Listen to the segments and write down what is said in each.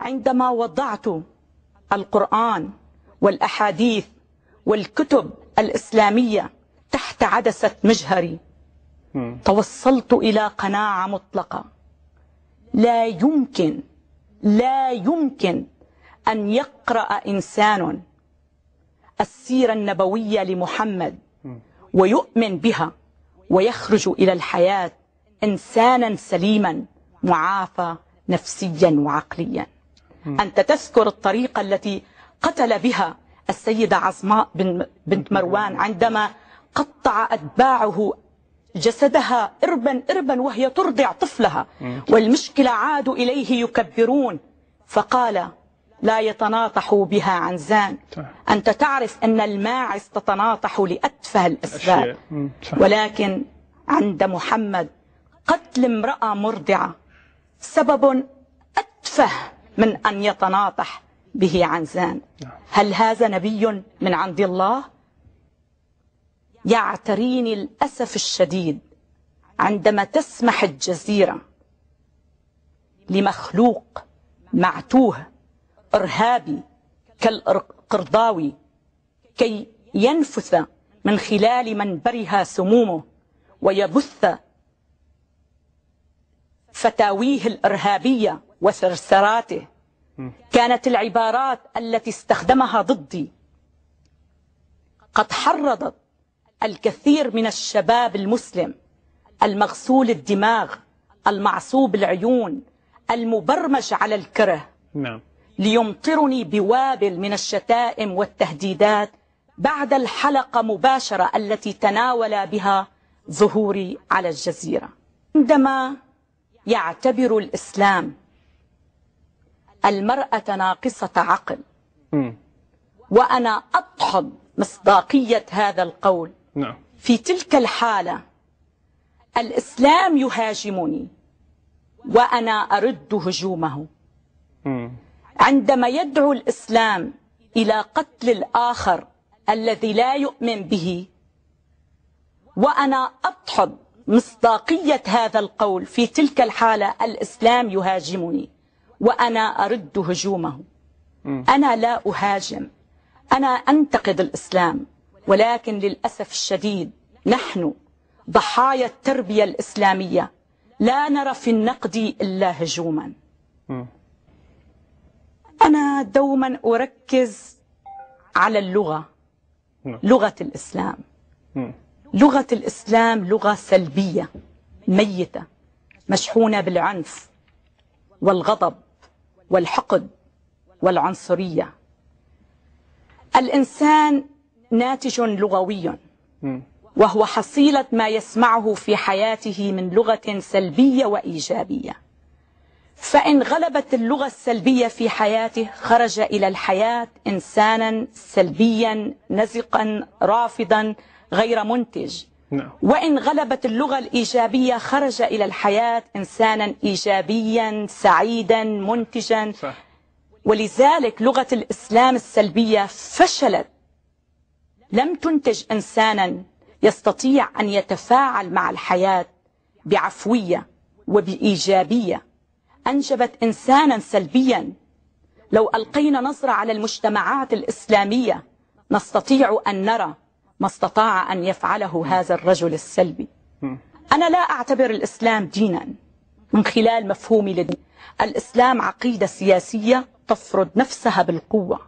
عندما وضعت القرآن والأحاديث والكتب الإسلامية تحت عدسة مجهري توصلت إلى قناعة مطلقة: لا يمكن أن يقرأ إنسان السيرة النبوية لمحمد ويؤمن بها ويخرج إلى الحياة إنسانا سليما معافى نفسيا وعقليا. أنت تذكر الطريقة التي قتل بها السيدة عصماء بنت مروان عندما قطع أتباعه جسدها إربا وهي ترضع طفلها، والمشكلة عادوا إليه يكبرون، فقال: لا يتناطحوا بها عن زان. أنت تعرف أن الماعز تتناطح لأتفه الأسباب، ولكن عند محمد قتل امرأة مرضعة سبب أتفه من أن يتناطح به عن زان. هل هذا نبي من عند الله؟ يعتريني الأسف الشديد عندما تسمح الجزيرة لمخلوق معتوه إرهابي كالقرضاوي كي ينفث من خلال منبرها سمومه ويبث فتاويه الإرهابية وثرثراته. كانت العبارات التي استخدمها ضدي قد حرضت الكثير من الشباب المسلم المغسول الدماغ المعصوب العيون المبرمج على الكره ليمطرني بوابل من الشتائم والتهديدات بعد الحلقة مباشرة التي تناول بها ظهوري على الجزيرة. عندما يعتبر الإسلام المرأة ناقصة عقل، وأنا أدحض مصداقية هذا القول، في تلك الحالة الإسلام يهاجمني وأنا أرد هجومه. عندما يدعو الإسلام إلى قتل الآخر الذي لا يؤمن به وأنا أدحض مصداقية هذا القول، في تلك الحالة الإسلام يهاجمني وأنا أرد هجومه. أنا لا أهاجم، أنا أنتقد الإسلام، ولكن للأسف الشديد نحن ضحايا التربية الإسلامية لا نرى في النقد إلا هجوما. أنا دوما أركز على اللغة، لغة الإسلام. لغة الإسلام لغة سلبية ميتة مشحونة بالعنف والغضب والحقد والعنصرية. الإنسان ناتج لغوي، وهو حصيلة ما يسمعه في حياته من لغة سلبية وإيجابية. فإن غلبت اللغة السلبية في حياته خرج إلى الحياة إنسانا سلبيا نزقا رافضا غير منتج. وإن غلبت اللغة الإيجابية خرج إلى الحياة إنسانا إيجابيا سعيدا منتجا. ولذلك لغة الإسلام السلبية فشلت، لم تنتج إنسانا يستطيع أن يتفاعل مع الحياة بعفوية وبإيجابية، أنجبت إنسانا سلبيا. لو ألقينا نظرة على المجتمعات الإسلامية نستطيع أن نرى ما استطاع أن يفعله هذا الرجل السلبي. أنا لا أعتبر الإسلام دينا من خلال مفهومي للدين. الإسلام عقيدة سياسية تفرض نفسها بالقوة.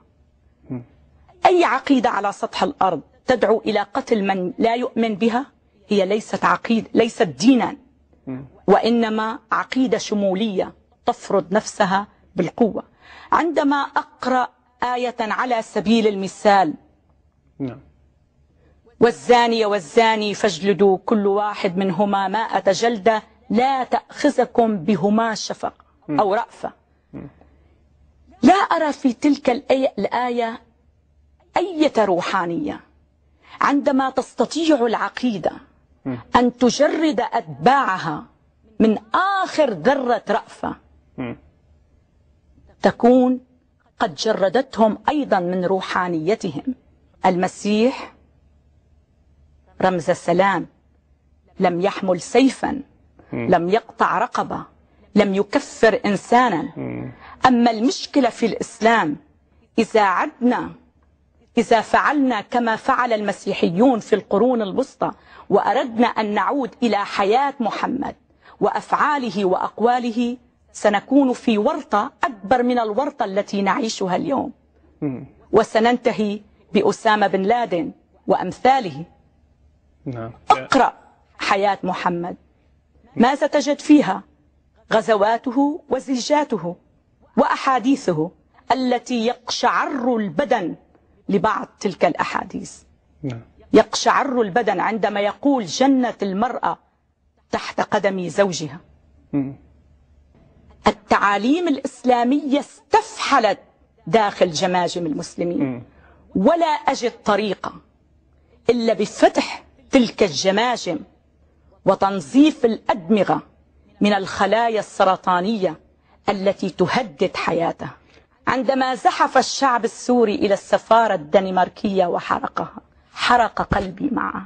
أي عقيدة على سطح الأرض تدعو إلى قتل من لا يؤمن بها هي ليست عقيدة، ليست دينا، وإنما عقيدة شمولية تفرض نفسها بالقوة. عندما أقرأ آية على سبيل المثال: والزانية والزاني فاجلدوا كل واحد منهما 100 جلدة لا تأخذكم بهما شفقة أو رأفة، لا أرى في تلك الآية أي روحانية. عندما تستطيع العقيدة أن تجرد أتباعها من آخر ذرة رأفة تكون قد جردتهم أيضا من روحانيتهم. المسيح رمز السلام، لم يحمل سيفا، لم يقطع رقبة، لم يكفر إنسانا، أما المشكلة في الإسلام إذا فعلنا كما فعل المسيحيون في القرون الوسطى وأردنا أن نعود إلى حياة محمد وأفعاله وأقواله، سنكون في ورطة أكبر من الورطة التي نعيشها اليوم، وسننتهي بأسامة بن لادن وأمثاله. اقرأ حياة محمد، ماذا تجد فيها؟ غزواته وزيجاته وأحاديثه التي يقشعر البدن لبعض تلك الأحاديث. يقشعر البدن عندما يقول جنة المرأة تحت قدم زوجها. التعاليم الإسلامية استفحلت داخل جماجم المسلمين، ولا أجد طريقة إلا بفتح تلك الجماجم وتنظيف الأدمغة من الخلايا السرطانية التي تهدد حياته. عندما زحف الشعب السوري إلى السفارة الدنماركية وحرقها، حرق قلبي معه.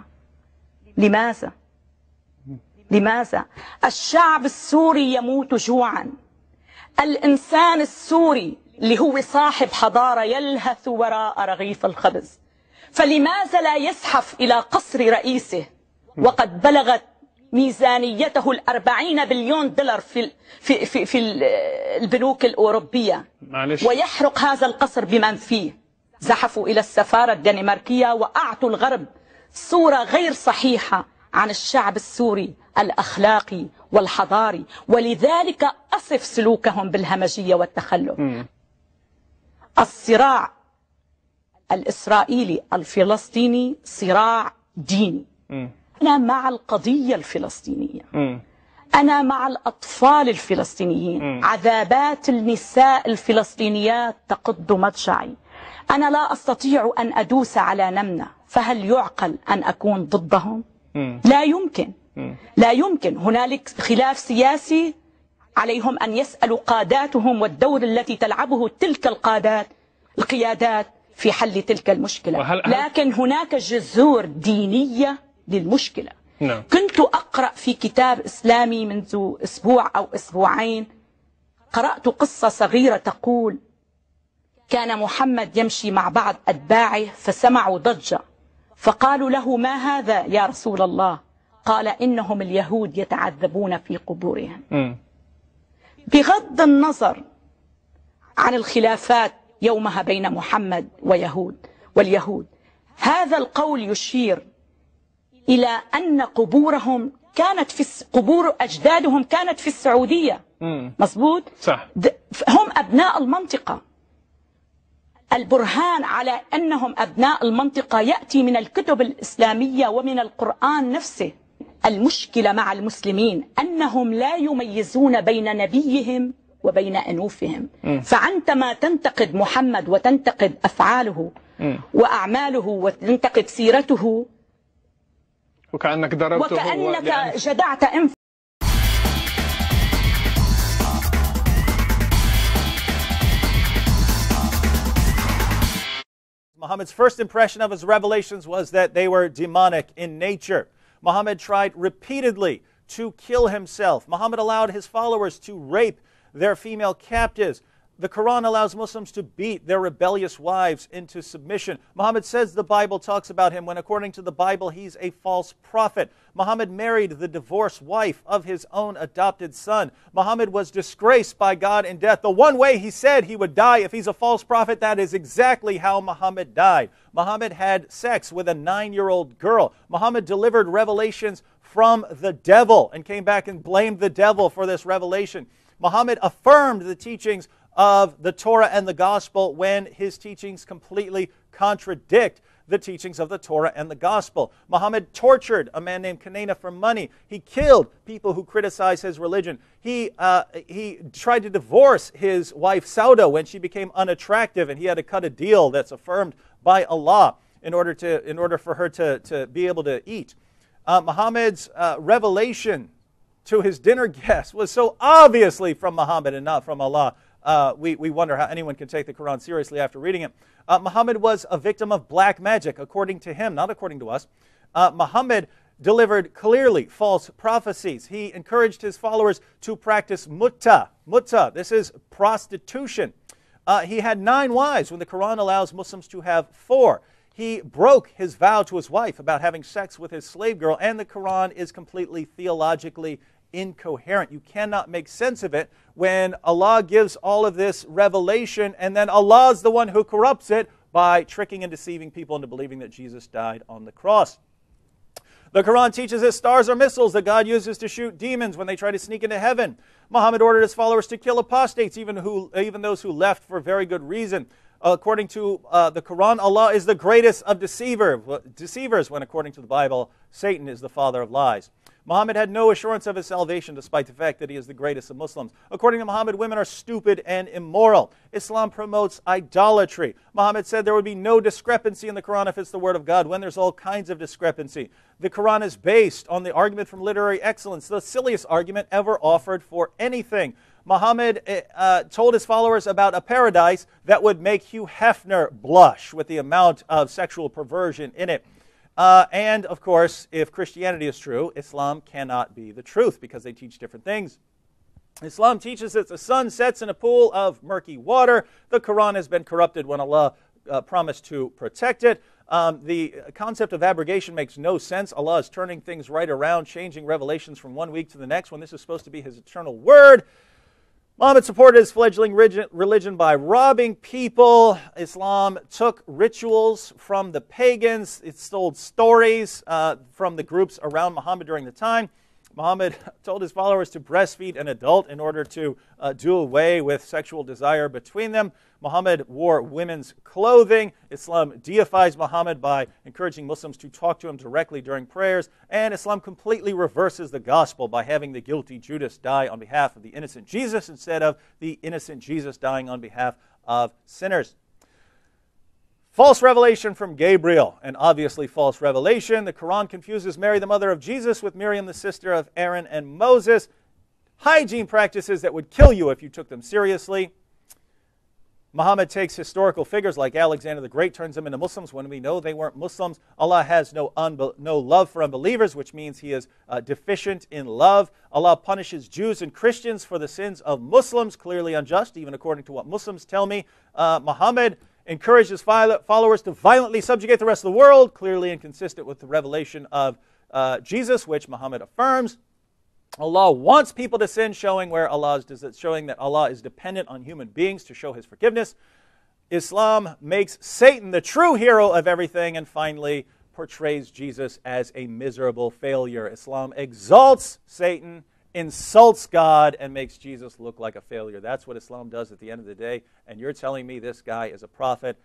لماذا؟ لماذا؟ الشعب السوري يموت جوعا. الإنسان السوري اللي هو صاحب حضارة يلهث وراء رغيف الخبز، فلماذا لا يزحف إلى قصر رئيسه وقد بلغت ميزانيته 40 بليون دولار في البنوك الأوروبية، ويحرق هذا القصر بمن فيه؟ زحفوا إلى السفارة الدنماركية وأعطوا الغرب صورة غير صحيحة عن الشعب السوري الأخلاقي والحضاري، ولذلك أصف سلوكهم بالهمجية والتخلف. الصراع الإسرائيلي الفلسطيني صراع ديني. أنا مع القضية الفلسطينية، أنا مع الأطفال الفلسطينيين. عذابات النساء الفلسطينيات تقض مضجعي. أنا لا أستطيع أن أدوس على نمنة، فهل يعقل أن أكون ضدهم؟ لا يمكن، لا يمكن. هنالك خلاف سياسي، عليهم أن يسألوا قاداتهم والدور التي تلعبه تلك القيادات في حل تلك المشكلة. لكن هناك جذور دينية للمشكلة. كنت أقرأ في كتاب إسلامي منذ أسبوع أو أسبوعين، قرأت قصة صغيرة تقول: كان محمد يمشي مع بعض أتباعه فسمعوا ضجة، فقالوا له: ما هذا يا رسول الله؟ قال: إنهم اليهود يتعذبون في قبورهم. بغض النظر عن الخلافات يومها بين محمد واليهود، هذا القول يشير إلى أن قبور أجدادهم كانت في السعودية. مظبوط؟ صح. هم أبناء المنطقة. البرهان على أنهم أبناء المنطقة يأتي من الكتب الإسلامية ومن القرآن نفسه. المشكلة مع المسلمين أنهم لا يميزون بين نبيهم وبين أنوفهم. فعندما تنتقد محمد وتنتقد أفعاله وأعماله وتنتقد سيرته، وكأنك ضربته، وكأنك جدعت أنف. Muhammad's first impression of his revelations was that they were demonic in nature. Muhammad tried repeatedly to kill himself. Muhammad allowed his followers to rape their female captives. The Quran allows Muslims to beat their rebellious wives into submission. Muhammad says the Bible talks about him when, according to the Bible, he's a false prophet. Muhammad married the divorced wife of his own adopted son. Muhammad was disgraced by God in death. The one way he said he would die if he's a false prophet, that is exactly how Muhammad died. Muhammad had sex with a 9-year-old girl. Muhammad delivered revelations from the devil and came back and blamed the devil for this revelation. Muhammad affirmed the teachings of the Torah and the Gospel when his teachings completely contradict the teachings of the Torah and the Gospel. Muhammad tortured a man named Kanana for money. He killed people who criticized his religion. He tried to divorce his wife Sauda when she became unattractive, and he had to cut a deal that's affirmed by Allah in order for her to be able to eat. Muhammad's revelation to his dinner guests was so obviously from Muhammad and not from Allah. We wonder how anyone can take the Quran seriously after reading it. Muhammad was a victim of black magic, according to him, not according to us. Muhammad delivered clearly false prophecies. He encouraged his followers to practice mutta. Mutta, this is prostitution. He had 9 wives when the Quran allows Muslims to have 4. He broke his vow to his wife about having sex with his slave girl, and the Quran is completely theologically incoherent. You cannot make sense of it when Allah gives all of this revelation and then Allah is the one who corrupts it by tricking and deceiving people into believing that Jesus died on the cross. The Quran teaches that stars are missiles that God uses to shoot demons when they try to sneak into heaven. Muhammad ordered his followers to kill apostates, even those who left for very good reason. According to the Quran, Allah is the greatest of deceivers when, according to the Bible, Satan is the father of lies. Muhammad had no assurance of his salvation despite the fact that he is the greatest of Muslims. According to Muhammad, women are stupid and immoral. Islam promotes idolatry. Muhammad said there would be no discrepancy in the Quran if it's the word of God, when there's all kinds of discrepancy. The Quran is based on the argument from literary excellence, the silliest argument ever offered for anything. Muhammad told his followers about a paradise that would make Hugh Hefner blush with the amount of sexual perversion in it. And, of course, if Christianity is true, Islam cannot be the truth because they teach different things. Islam teaches that the sun sets in a pool of murky water. The Quran has been corrupted when Allah promised to protect it. The concept of abrogation makes no sense. Allah is turning things right around, changing revelations from one week to the next when this is supposed to be His eternal word. Muhammad supported his fledgling religion by robbing people. Islam took rituals from the pagans. It stole stories from the groups around Muhammad during the time. Muhammad told his followers to breastfeed an adult in order to do away with sexual desire between them. Muhammad wore women's clothing. Islam deifies Muhammad by encouraging Muslims to talk to him directly during prayers. And Islam completely reverses the gospel by having the guilty Judas die on behalf of the innocent Jesus instead of the innocent Jesus dying on behalf of sinners. False revelation from Gabriel, and obviously false revelation. The Quran confuses Mary, the mother of Jesus, with Miriam, the sister of Aaron and Moses. Hygiene practices that would kill you if you took them seriously. Muhammad takes historical figures like Alexander the Great, turns them into Muslims when we know they weren't Muslims. Allah has no love for unbelievers, which means He is deficient in love. Allah punishes Jews and Christians for the sins of Muslims, clearly unjust, even according to what Muslims tell me. Muhammad encouraged his followers to violently subjugate the rest of the world, clearly inconsistent with the revelation of Jesus, which Muhammad affirms. Allah wants people to sin, showing that Allah is dependent on human beings to show His forgiveness. Islam makes Satan the true hero of everything, and finally portrays Jesus as a miserable failure. Islam exalts Satan, insults God, and makes Jesus look like a failure. That's what Islam does at the end of the day, and you're telling me this guy is a prophet?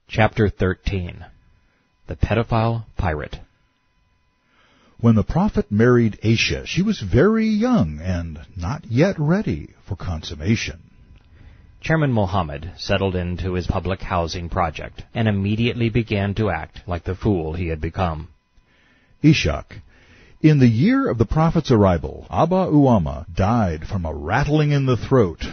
Chapter 13. The Pedophile Pirate. When the prophet married Aisha, she was very young and not yet ready for consummation. Chairman Mohammed settled into his public housing project and immediately began to act like the fool he had become. Ishak. In the year of the prophet's arrival, Abba Uama died from a rattling in the throat.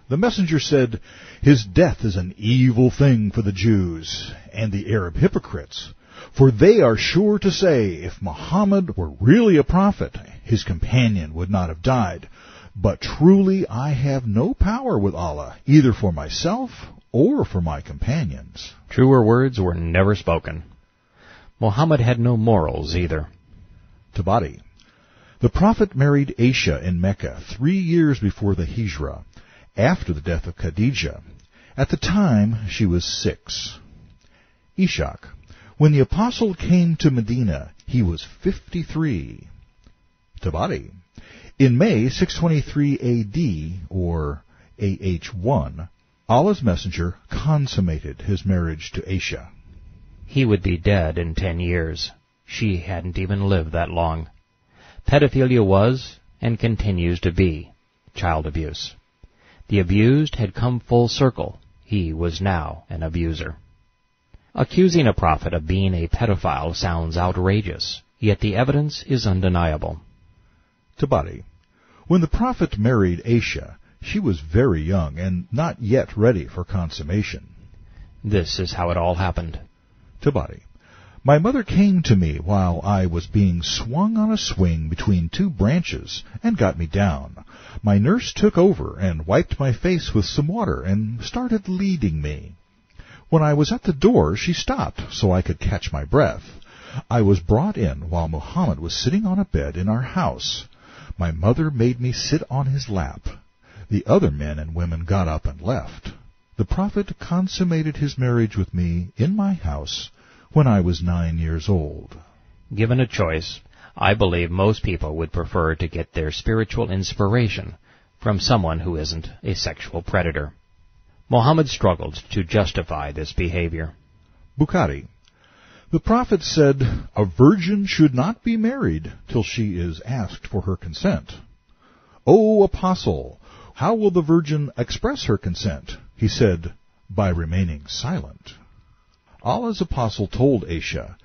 The messenger said, "His death is an evil thing for the Jews and the Arab hypocrites, for they are sure to say, if Muhammad were really a prophet, his companion would not have died. But truly I have no power with Allah, either for myself or for my companions." Truer words were never spoken. Muhammad had no morals either. Tabari. The prophet married Aisha in Mecca 3 years before the Hijrah, after the death of Khadijah. At the time, she was 6. Ishak. When the apostle came to Medina, he was 53. Tabari. In May 623 A.D., or AH1, Allah's messenger consummated his marriage to Aisha. He would be dead in 10 years. She hadn't even lived that long. Pedophilia was, and continues to be, child abuse. The abused had come full circle. He was now an abuser. Accusing a prophet of being a pedophile sounds outrageous, yet the evidence is undeniable. Tabari. When the prophet married Aisha, she was very young and not yet ready for consummation. This is how it all happened. Tabari. My mother came to me while I was being swung on a swing between 2 branches and got me down. My nurse took over and wiped my face with some water and started leading me. When I was at the door, she stopped so I could catch my breath. I was brought in while Muhammad was sitting on a bed in our house. My mother made me sit on his lap. The other men and women got up and left. The prophet consummated his marriage with me in my house when I was 9 years old. Given a choice, I believe most people would prefer to get their spiritual inspiration from someone who isn't a sexual predator. Muhammad struggled to justify this behavior. Bukhari. The prophet said, "A virgin should not be married till she is asked for her consent." "O apostle, how will the virgin express her consent?" He said, "By remaining silent." Allah's apostle told Aisha,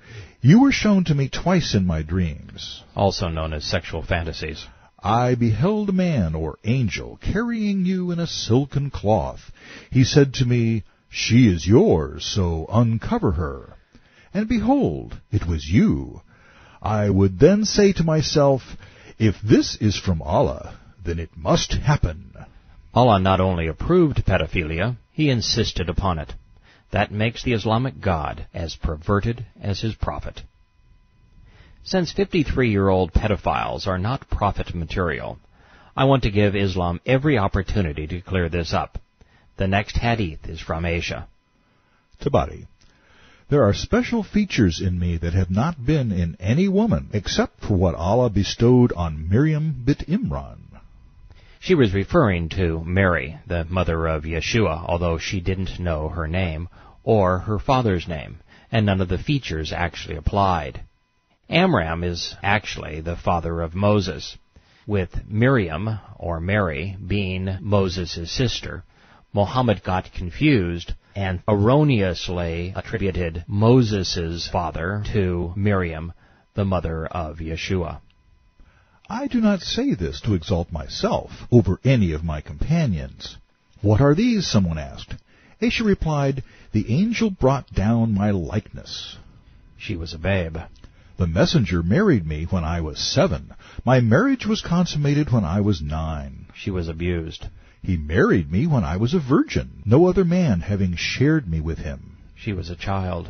"You were shown to me twice in my dreams," also known as sexual fantasies. "I beheld a man or angel carrying you in a silken cloth. He said to me, 'She is yours, so uncover her.' And behold, it was you. I would then say to myself, 'If this is from Allah, then it must happen.'" Allah not only approved pedophilia, He insisted upon it. That makes the Islamic God as perverted as his prophet. Since 53-year-old pedophiles are not prophet material, I want to give Islam every opportunity to clear this up. The next hadith is from Aisha. Tabari. There are special features in me that have not been in any woman, except for what Allah bestowed on Miriam bint Imran. She was referring to Mary, the mother of Yeshua, although she didn't know her name or her father's name, and none of the features actually applied. Amram is actually the father of Moses. With Miriam, or Mary, being Moses' sister, Muhammad got confused and erroneously attributed Moses' father to Miriam, the mother of Yeshua. I do not say this to exalt myself over any of my companions. "What are these?" someone asked. Aisha replied, "The angel brought down my likeness." She was a babe. "The messenger married me when I was 7. My marriage was consummated when I was 9. She was abused. He married me when I was a virgin, no other man having shared me with him. She was a child.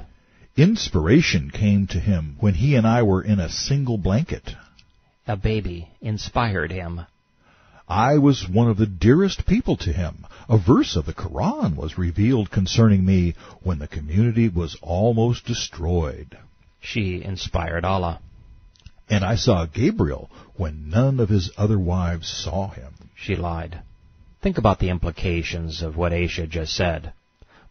Inspiration came to him when he and I were in a single blanket. A baby inspired him. I was one of the dearest people to him. A verse of the Quran was revealed concerning me when the community was almost destroyed. She inspired Allah. And I saw Gabriel when none of his other wives saw him. She lied. Think about the implications of what Aisha just said.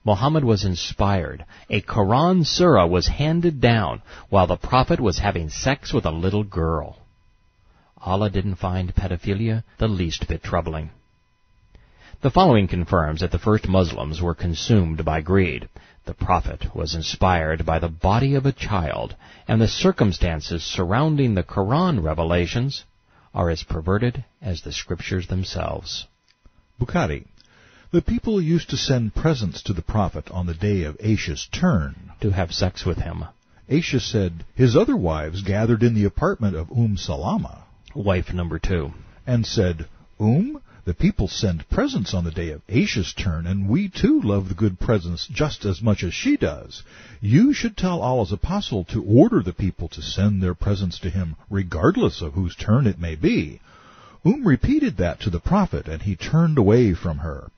Muhammad was inspired. A Quran surah was handed down while the Prophet was having sex with a little girl. Allah didn't find pedophilia the least bit troubling. The following confirms that the first Muslims were consumed by greed. The Prophet was inspired by the body of a child, and the circumstances surrounding the Quran revelations are as perverted as the scriptures themselves. Bukhari. The people used to send presents to the Prophet on the day of Aisha's turn to have sex with him. Aisha said his other wives gathered in the apartment of Salama, wife number 2, and said, the people send presents on the day of Aisha's turn, and we too love the good presents just as much as she does. You should tell Allah's apostle to order the people to send their presents to him, regardless of whose turn it may be. Repeated that to the Prophet, and he turned away from her.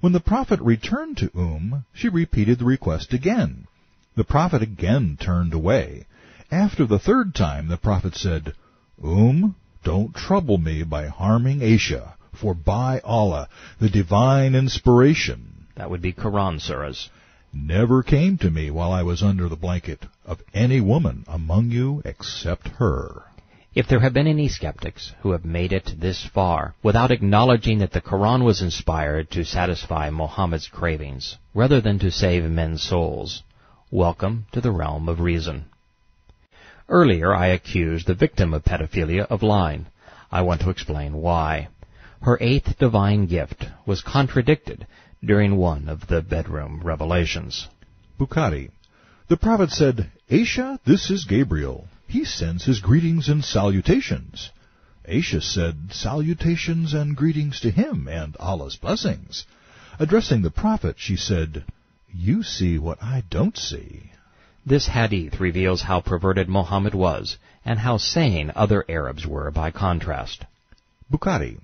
When the Prophet returned to she repeated the request again. The Prophet again turned away. After the third time, the Prophet said, don't trouble me by harming Aisha, for by Allah, the divine inspiration, that would be Quran surahs, never came to me while I was under the blanket of any woman among you except her. If there have been any skeptics who have made it this far without acknowledging that the Quran was inspired to satisfy Muhammad's cravings rather than to save men's souls, welcome to the realm of reason. Earlier I accused the victim of pedophilia of lying. I want to explain why. Her 8th divine gift was contradicted during one of the bedroom revelations. Bukhari. The Prophet said, Aisha, this is Gabriel. He sends his greetings and salutations. Aisha said, salutations and greetings to him and Allah's blessings. Addressing the Prophet, she said, you see what I don't see. This hadith reveals how perverted Muhammad was and how sane other Arabs were by contrast. Bukhari.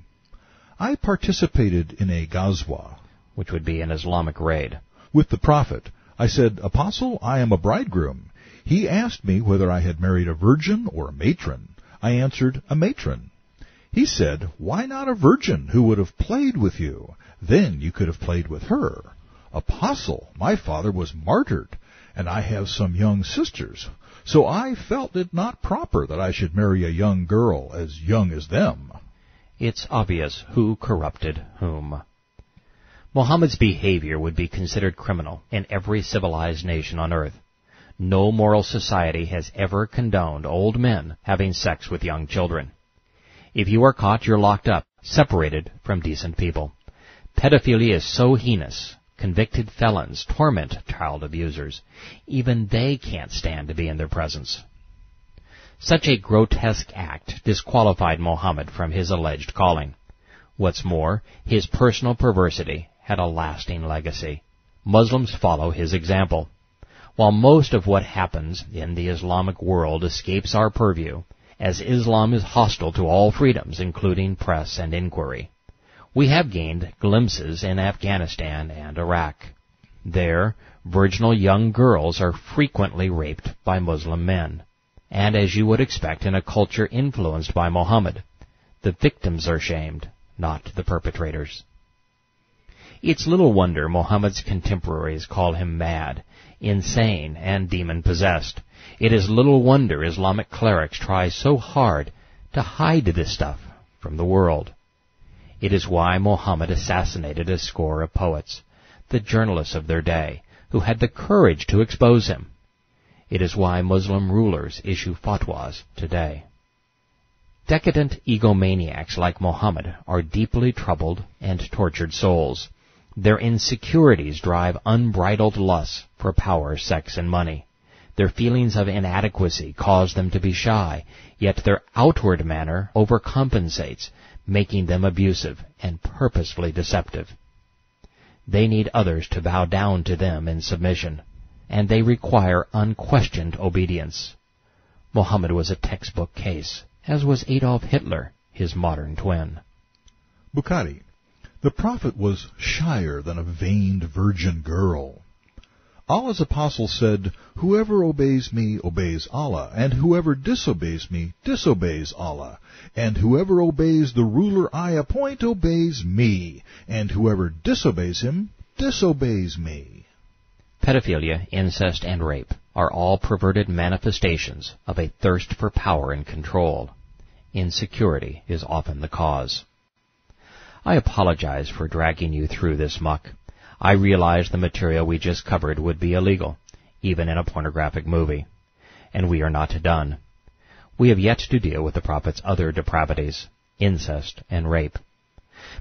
I participated in a ghazwa, which would be an Islamic raid, with the Prophet. I said, Apostle, I am a bridegroom. He asked me whether I had married a virgin or a matron. I answered, a matron. He said, why not a virgin who would have played with you? Then you could have played with her. Apostle, my father was martyred, and I have some young sisters, so I felt it not proper that I should marry a young girl as young as them. It's obvious who corrupted whom. Muhammad's behavior would be considered criminal in every civilized nation on earth. No moral society has ever condoned old men having sex with young children. If you are caught, you're locked up, separated from decent people. Pedophilia is so heinous, convicted felons torment child abusers. Even they can't stand to be in their presence. Such a grotesque act disqualified Muhammad from his alleged calling. What's more, his personal perversity had a lasting legacy. Muslims follow his example. While most of what happens in the Islamic world escapes our purview, as Islam is hostile to all freedoms, including press and inquiry, we have gained glimpses in Afghanistan and Iraq. There, virginal young girls are frequently raped by Muslim men. And as you would expect in a culture influenced by Muhammad, the victims are shamed, not the perpetrators. It's little wonder Muhammad's contemporaries call him mad, insane, and demon-possessed. It is little wonder Islamic clerics try so hard to hide this stuff from the world. It is why Muhammad assassinated a score of poets, the journalists of their day, who had the courage to expose him. It is why Muslim rulers issue fatwas today. Decadent egomaniacs like Muhammad are deeply troubled and tortured souls. Their insecurities drive unbridled lusts for power, sex, and money. Their feelings of inadequacy cause them to be shy, yet their outward manner overcompensates, making them abusive and purposefully deceptive. They need others to bow down to them in submission, and they require unquestioned obedience. Muhammad was a textbook case, as was Adolf Hitler, his modern twin. Bukhari. The prophet was shyer than a vain virgin girl. Allah's apostle said, "Whoever obeys me obeys Allah, and whoever disobeys me disobeys Allah, and whoever obeys the ruler I appoint obeys me, and whoever disobeys him disobeys me." Pedophilia, incest, and rape are all perverted manifestations of a thirst for power and control. Insecurity is often the cause. I apologize for dragging you through this muck. I realize the material we just covered would be illegal, even in a pornographic movie. And we are not done. We have yet to deal with the prophet's other depravities, incest and rape.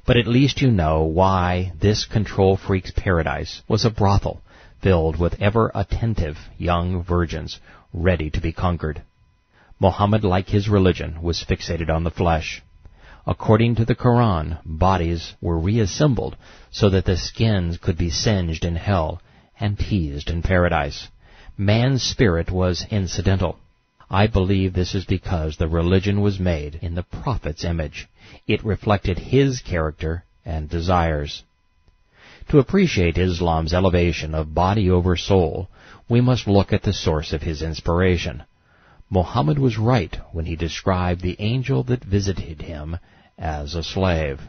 But at least you know why this control freak's paradise was a brothel filled with ever-attentive young virgins ready to be conquered. Muhammad, like his religion, was fixated on the flesh. According to the Quran, bodies were reassembled so that the skins could be singed in hell and teased in paradise. Man's spirit was incidental. I believe this is because the religion was made in the prophet's image. It reflected his character and desires. To appreciate Islam's elevation of body over soul, we must look at the source of his inspiration. Muhammad was right when he described the angel that visited him as a slave.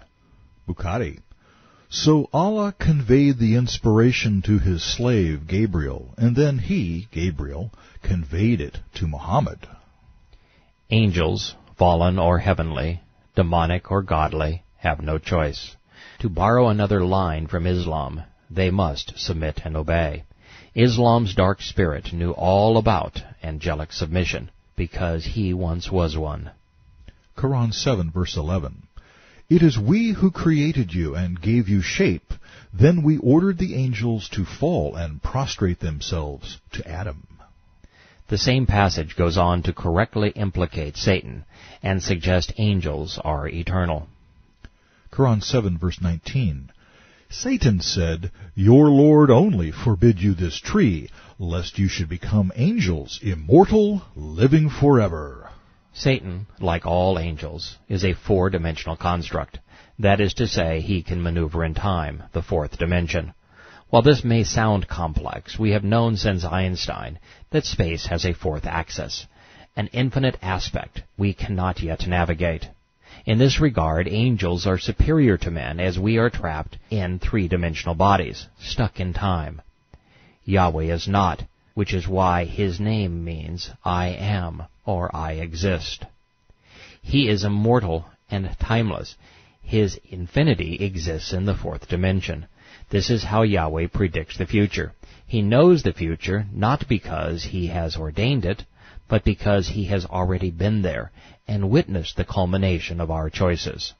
Bukhari. So Allah conveyed the inspiration to his slave Gabriel, and then he, Gabriel, conveyed it to Muhammad. Angels, fallen or heavenly, demonic or godly, have no choice. To borrow another line from Islam, they must submit and obey. Islam's dark spirit knew all about angelic submission, because he once was one. Quran 7, verse 11. It is we who created you and gave you shape. Then we ordered the angels to fall and prostrate themselves to Adam. The same passage goes on to correctly implicate Satan and suggest angels are eternal. Quran 7, verse 19. Satan said, "Your Lord only forbid you this tree, lest you should become angels, immortal, living forever." Satan, like all angels, is a four-dimensional construct. That is to say, he can maneuver in time, the fourth dimension. While this may sound complex, we have known since Einstein that space has a fourth axis, an infinite aspect we cannot yet navigate. In this regard, angels are superior to men as we are trapped in three-dimensional bodies, stuck in time. Yahweh is not, which is why his name means I am, or I exist. He is immortal and timeless. His infinity exists in the fourth dimension. This is how Yahweh predicts the future. He knows the future not because he has ordained it, but because he has already been there and witnessed the culmination of our choices.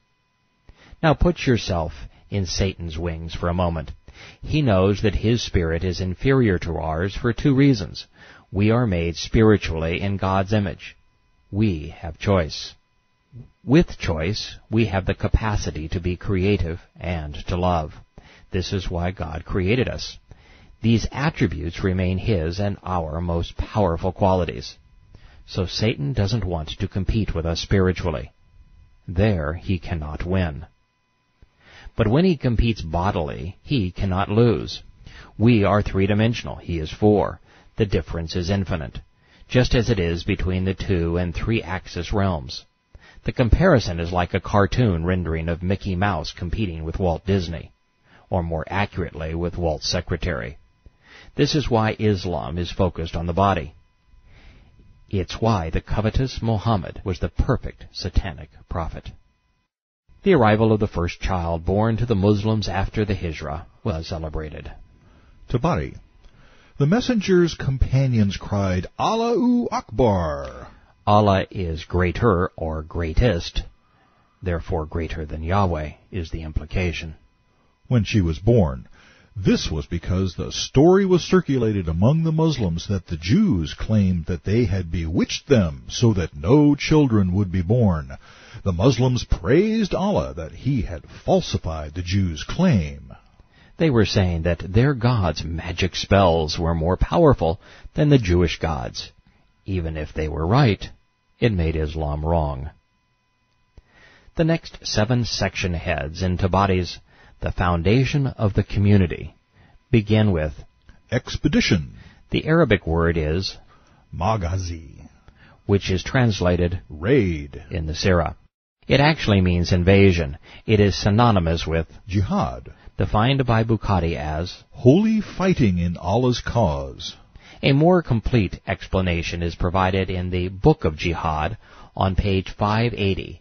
Now put yourself in Satan's wings for a moment. He knows that his spirit is inferior to ours for two reasons. We are made spiritually in God's image. We have choice. With choice, we have the capacity to be creative and to love. This is why God created us. These attributes remain his and our most powerful qualities. So Satan doesn't want to compete with us spiritually. There he cannot win. But when he competes bodily, he cannot lose. We are three-dimensional, he is four. The difference is infinite, just as it is between the two- and three-axis realms. The comparison is like a cartoon rendering of Mickey Mouse competing with Walt Disney, or more accurately, with Walt's secretary. This is why Islam is focused on the body. It's why the covetous Muhammad was the perfect satanic prophet. The arrival of the first child born to the Muslims after the Hijrah was celebrated. Tabari. The messenger's companions cried, Allahu Akbar. Allah is greater or greatest, therefore greater than Yahweh is the implication. When she was born, this was because the story was circulated among the Muslims that the Jews claimed that they had bewitched them so that no children would be born. The Muslims praised Allah that he had falsified the Jews' claim. They were saying that their gods' magic spells were more powerful than the Jewish gods. Even if they were right, it made Islam wrong. The next 7 section heads in Tabari's The Foundation of the Community begin with expedition. The Arabic word is Maghazi, which is translated raid in the Sirah. It actually means invasion. It is synonymous with jihad, defined by Bukhari as holy fighting in Allah's cause. A more complete explanation is provided in the Book of Jihad on page 580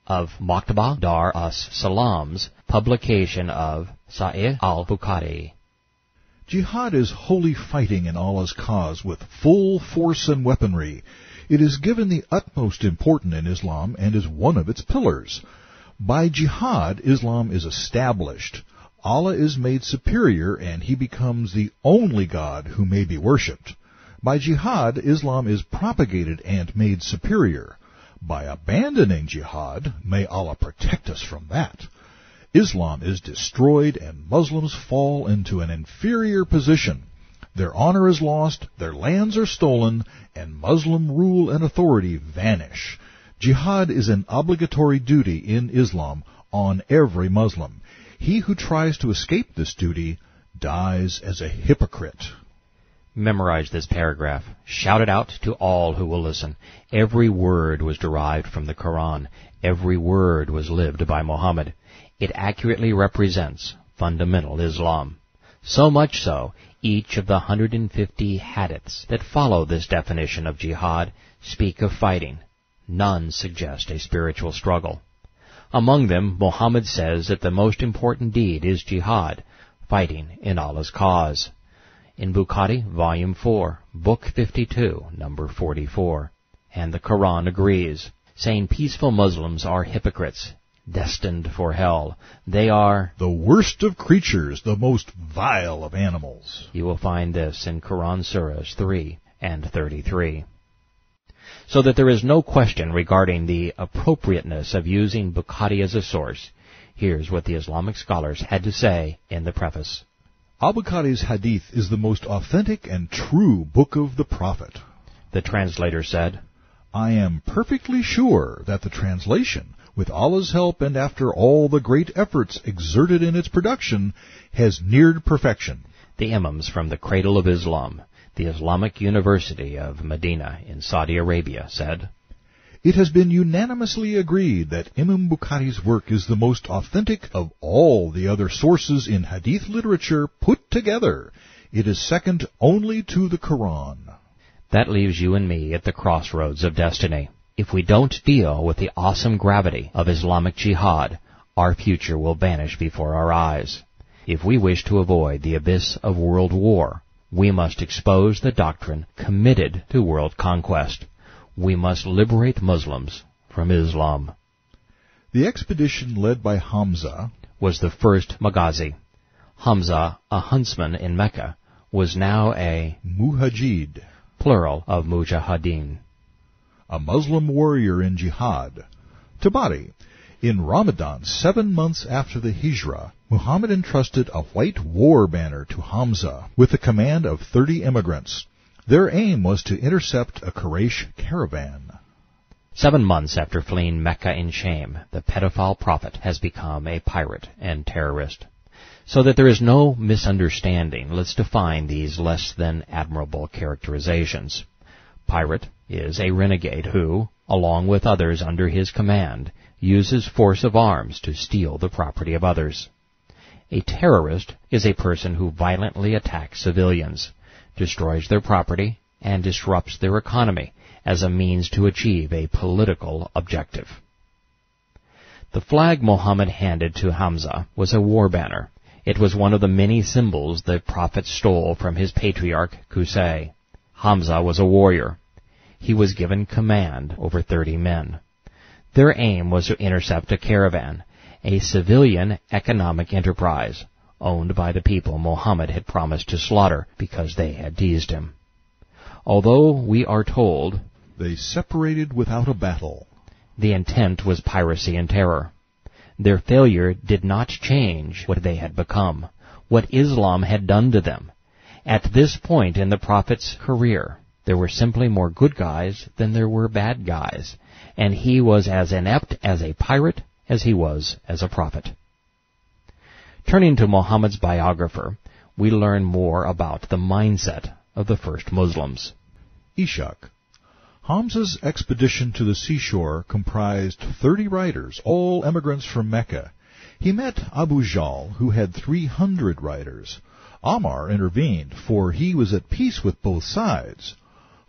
of Maktaba Dar as-Salam's publication of Sahih al-Bukhari. Jihad is holy fighting in Allah's cause with full force and weaponry. It is given the utmost importance in Islam and is one of its pillars. By jihad, Islam is established. Allah is made superior and He becomes the only God who may be worshipped. By jihad, Islam is propagated and made superior. By abandoning jihad, may Allah protect us from that, Islam is destroyed and Muslims fall into an inferior position. Their honor is lost, their lands are stolen, and Muslim rule and authority vanish. Jihad is an obligatory duty in Islam on every Muslim. He who tries to escape this duty dies as a hypocrite. Memorize this paragraph. Shout it out to all who will listen. Every word was derived from the Quran. Every word was lived by Muhammad. It accurately represents fundamental Islam. So much so, each of the 150 hadiths that follow this definition of jihad speak of fighting. None suggest a spiritual struggle. Among them, Muhammad says that the most important deed is jihad, fighting in Allah's cause. In Bukhari, Volume 4, Book 52, number 44. And the Quran agrees, saying peaceful Muslims are hypocrites, destined for hell. They are the worst of creatures, the most vile of animals. You will find this in Quran Surahs 3 and 33. So that there is no question regarding the appropriateness of using Bukhari as a source, here's what the Islamic scholars had to say in the preface. Al-Bukhari's hadith is the most authentic and true book of the Prophet. The translator said, I am perfectly sure that the translation, with Allah's help and after all the great efforts exerted in its production, has neared perfection. The imams from the cradle of Islam, the Islamic University of Medina in Saudi Arabia, said, It has been unanimously agreed that Imam Bukhari's work is the most authentic of all the other sources in hadith literature put together. It is second only to the Quran. That leaves you and me at the crossroads of destiny. If we don't deal with the awesome gravity of Islamic jihad, our future will vanish before our eyes. If we wish to avoid the abyss of world war, we must expose the doctrine committed to world conquest. We must liberate Muslims from Islam. The expedition led by Hamza was the first Maghazi. Hamza, a huntsman in Mecca, was now a Muhajid, plural of Mujahideen, a Muslim warrior in jihad. Tabari. In Ramadan, 7 months after the Hijrah, Muhammad entrusted a white war banner to Hamza with the command of 30 immigrants. Their aim was to intercept a Quraysh caravan. 7 months after fleeing Mecca in shame, the pedophile prophet has become a pirate and terrorist. So that there is no misunderstanding, let's define these less than admirable characterizations. Pirate is a renegade who, along with others under his command, uses force of arms to steal the property of others. A terrorist is a person who violently attacks civilians, destroys their property, and disrupts their economy as a means to achieve a political objective. The flag Muhammad handed to Hamza was a war banner. It was one of the many symbols the Prophet stole from his patriarch Qusay. Hamza was a warrior. He was given command over 30 men. Their aim was to intercept a caravan, a civilian economic enterprise, owned by the people Muhammad had promised to slaughter because they had teased him. Although we are told they separated without a battle, the intent was piracy and terror. Their failure did not change what they had become, what Islam had done to them. At this point in the Prophet's career, there were simply more good guys than there were bad guys, and he was as inept as a pirate as he was as a prophet. Turning to Muhammad's biographer, we learn more about the mindset of the first Muslims. Ishaq. Hamza's expedition to the seashore comprised 30 riders, all emigrants from Mecca. He met Abu Jahl, who had 300 riders. Ammar intervened, for he was at peace with both sides.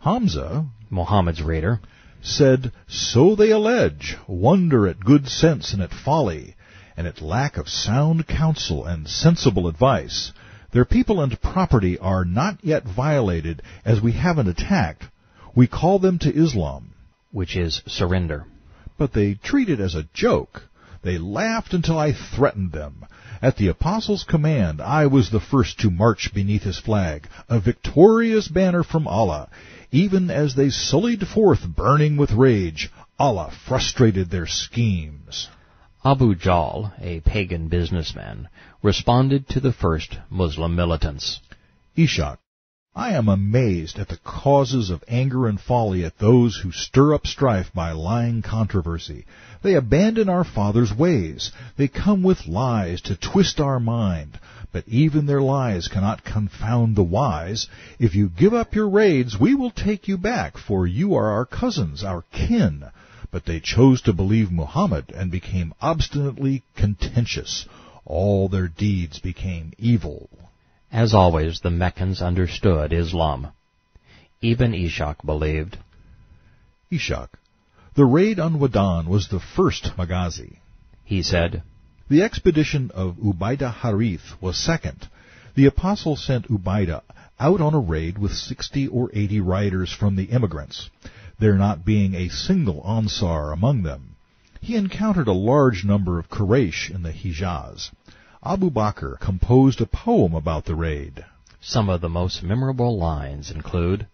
Hamza, Muhammad's reader, said, "So they allege, wonder at good sense and at folly, and at lack of sound counsel and sensible advice. Their people and property are not yet violated, as we haven't attacked. We call them to Islam," which is surrender. "but they treat it as a joke. They laughed until I threatened them. At the apostle's command, I was the first to march beneath his flag, a victorious banner from Allah. Even as they sullied forth, burning with rage, Allah frustrated their schemes." Abu Jahl, a pagan businessman, responded to the first Muslim militants. Ishaq. I am amazed at the causes of anger and folly at those who stir up strife by lying controversy. They abandon our fathers' ways. They come with lies to twist our mind. But even their lies cannot confound the wise. If you give up your raids, we will take you back, for you are our cousins, our kin. But they chose to believe Muhammad and became obstinately contentious. All their deeds became evil. As always, the Meccans understood Islam. Even Ishaq believed. Ishaq. The raid on Wadan was the first Maghazi. He said, The expedition of Ubaidah Harith was second. The apostle sent Ubaidah out on a raid with 60 or 80 riders from the immigrants, there not being a single Ansar among them. He encountered a large number of Quraysh in the Hijaz. Abu Bakr composed a poem about the raid. Some of the most memorable lines include,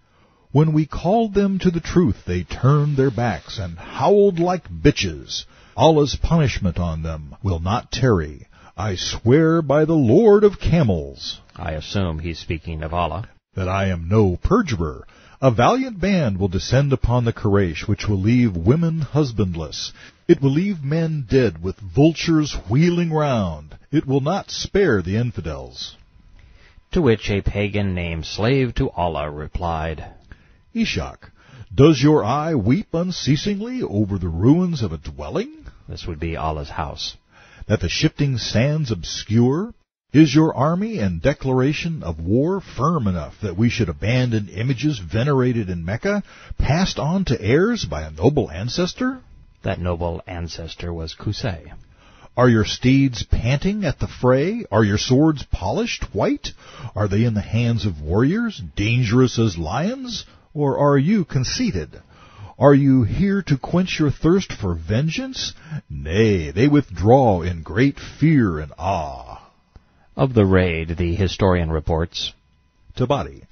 When we called them to the truth, they turned their backs and howled like bitches. Allah's punishment on them will not tarry. I swear by the Lord of Camels. I assume he's speaking of Allah. That I am no perjurer. A valiant band will descend upon the Quraysh, which will leave women husbandless. It will leave men dead with vultures wheeling round. It will not spare the infidels. To which a pagan named Slave to Allah replied, Ishaq, does your eye weep unceasingly over the ruins of a dwelling? This would be Allah's house. That the shifting sands obscure? Is your army and declaration of war firm enough that we should abandon images venerated in Mecca, passed on to heirs by a noble ancestor? That noble ancestor was Qusay. Are your steeds panting at the fray? Are your swords polished white? Are they in the hands of warriors, dangerous as lions? Or are you conceited? Are you here to quench your thirst for vengeance? Nay, they withdraw in great fear and awe. Of the raid, the historian reports, Tabari.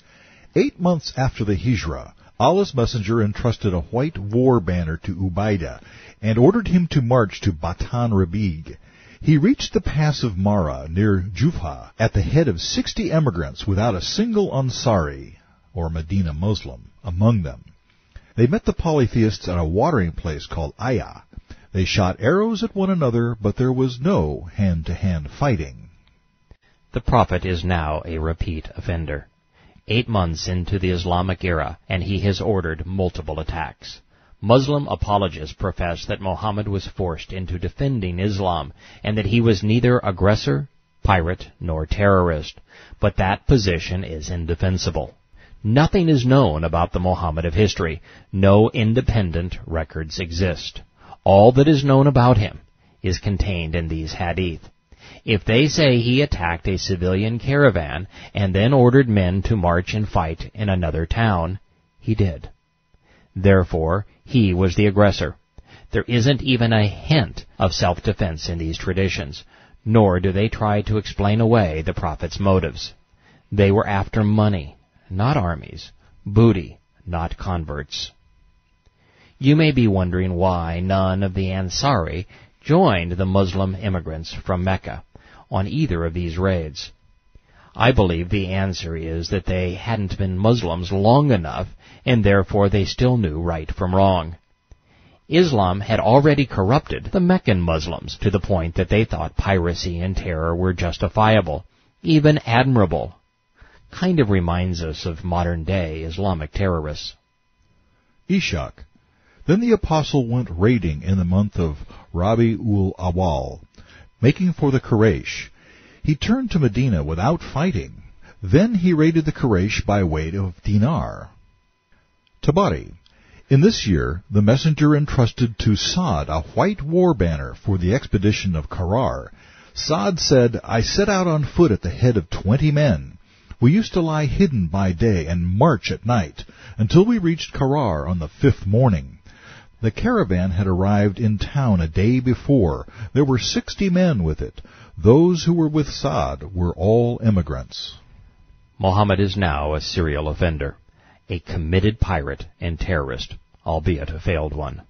8 months after the Hijra, Allah's messenger entrusted a white war banner to Ubaidah and ordered him to march to Batan Rabig. He reached the pass of Mara near Jufa at the head of 60 emigrants without a single Ansari, or Medina Muslim, among them. They met the polytheists at a watering place called Aya. They shot arrows at one another, but there was no hand-to-hand fighting. The Prophet is now a repeat offender. 8 months into the Islamic era, and he has ordered multiple attacks. Muslim apologists profess that Muhammad was forced into defending Islam, and that he was neither aggressor, pirate, nor terrorist, but that position is indefensible. Nothing is known about the Muhammad of history. No independent records exist. All that is known about him is contained in these hadith. If they say he attacked a civilian caravan and then ordered men to march and fight in another town, he did. Therefore, he was the aggressor. There isn't even a hint of self-defense in these traditions, nor do they try to explain away the Prophet's motives. They were after money, not armies, booty, not converts. You may be wondering why none of the Ansari joined the Muslim immigrants from Mecca on either of these raids. I believe the answer is that they hadn't been Muslims long enough, and therefore they still knew right from wrong. Islam had already corrupted the Meccan Muslims to the point that they thought piracy and terror were justifiable, even admirable. Kind of reminds us of modern-day Islamic terrorists. Ishaq. Then the apostle went raiding in the month of Rabi-ul-Awwal, making for the Quraysh. He turned to Medina without fighting. Then he raided the Quraysh by way of Dinar. Tabari. In this year, the messenger entrusted to Sa'd a white war banner for the expedition of Qarar. Sa'd said, I set out on foot at the head of 20 men. We used to lie hidden by day and march at night, until we reached Qarar on the 5th morning. The caravan had arrived in town a day before. There were 60 men with it. Those who were with Sa'd were all emigrants. Muhammad is now a serial offender, a committed pirate and terrorist, albeit a failed one.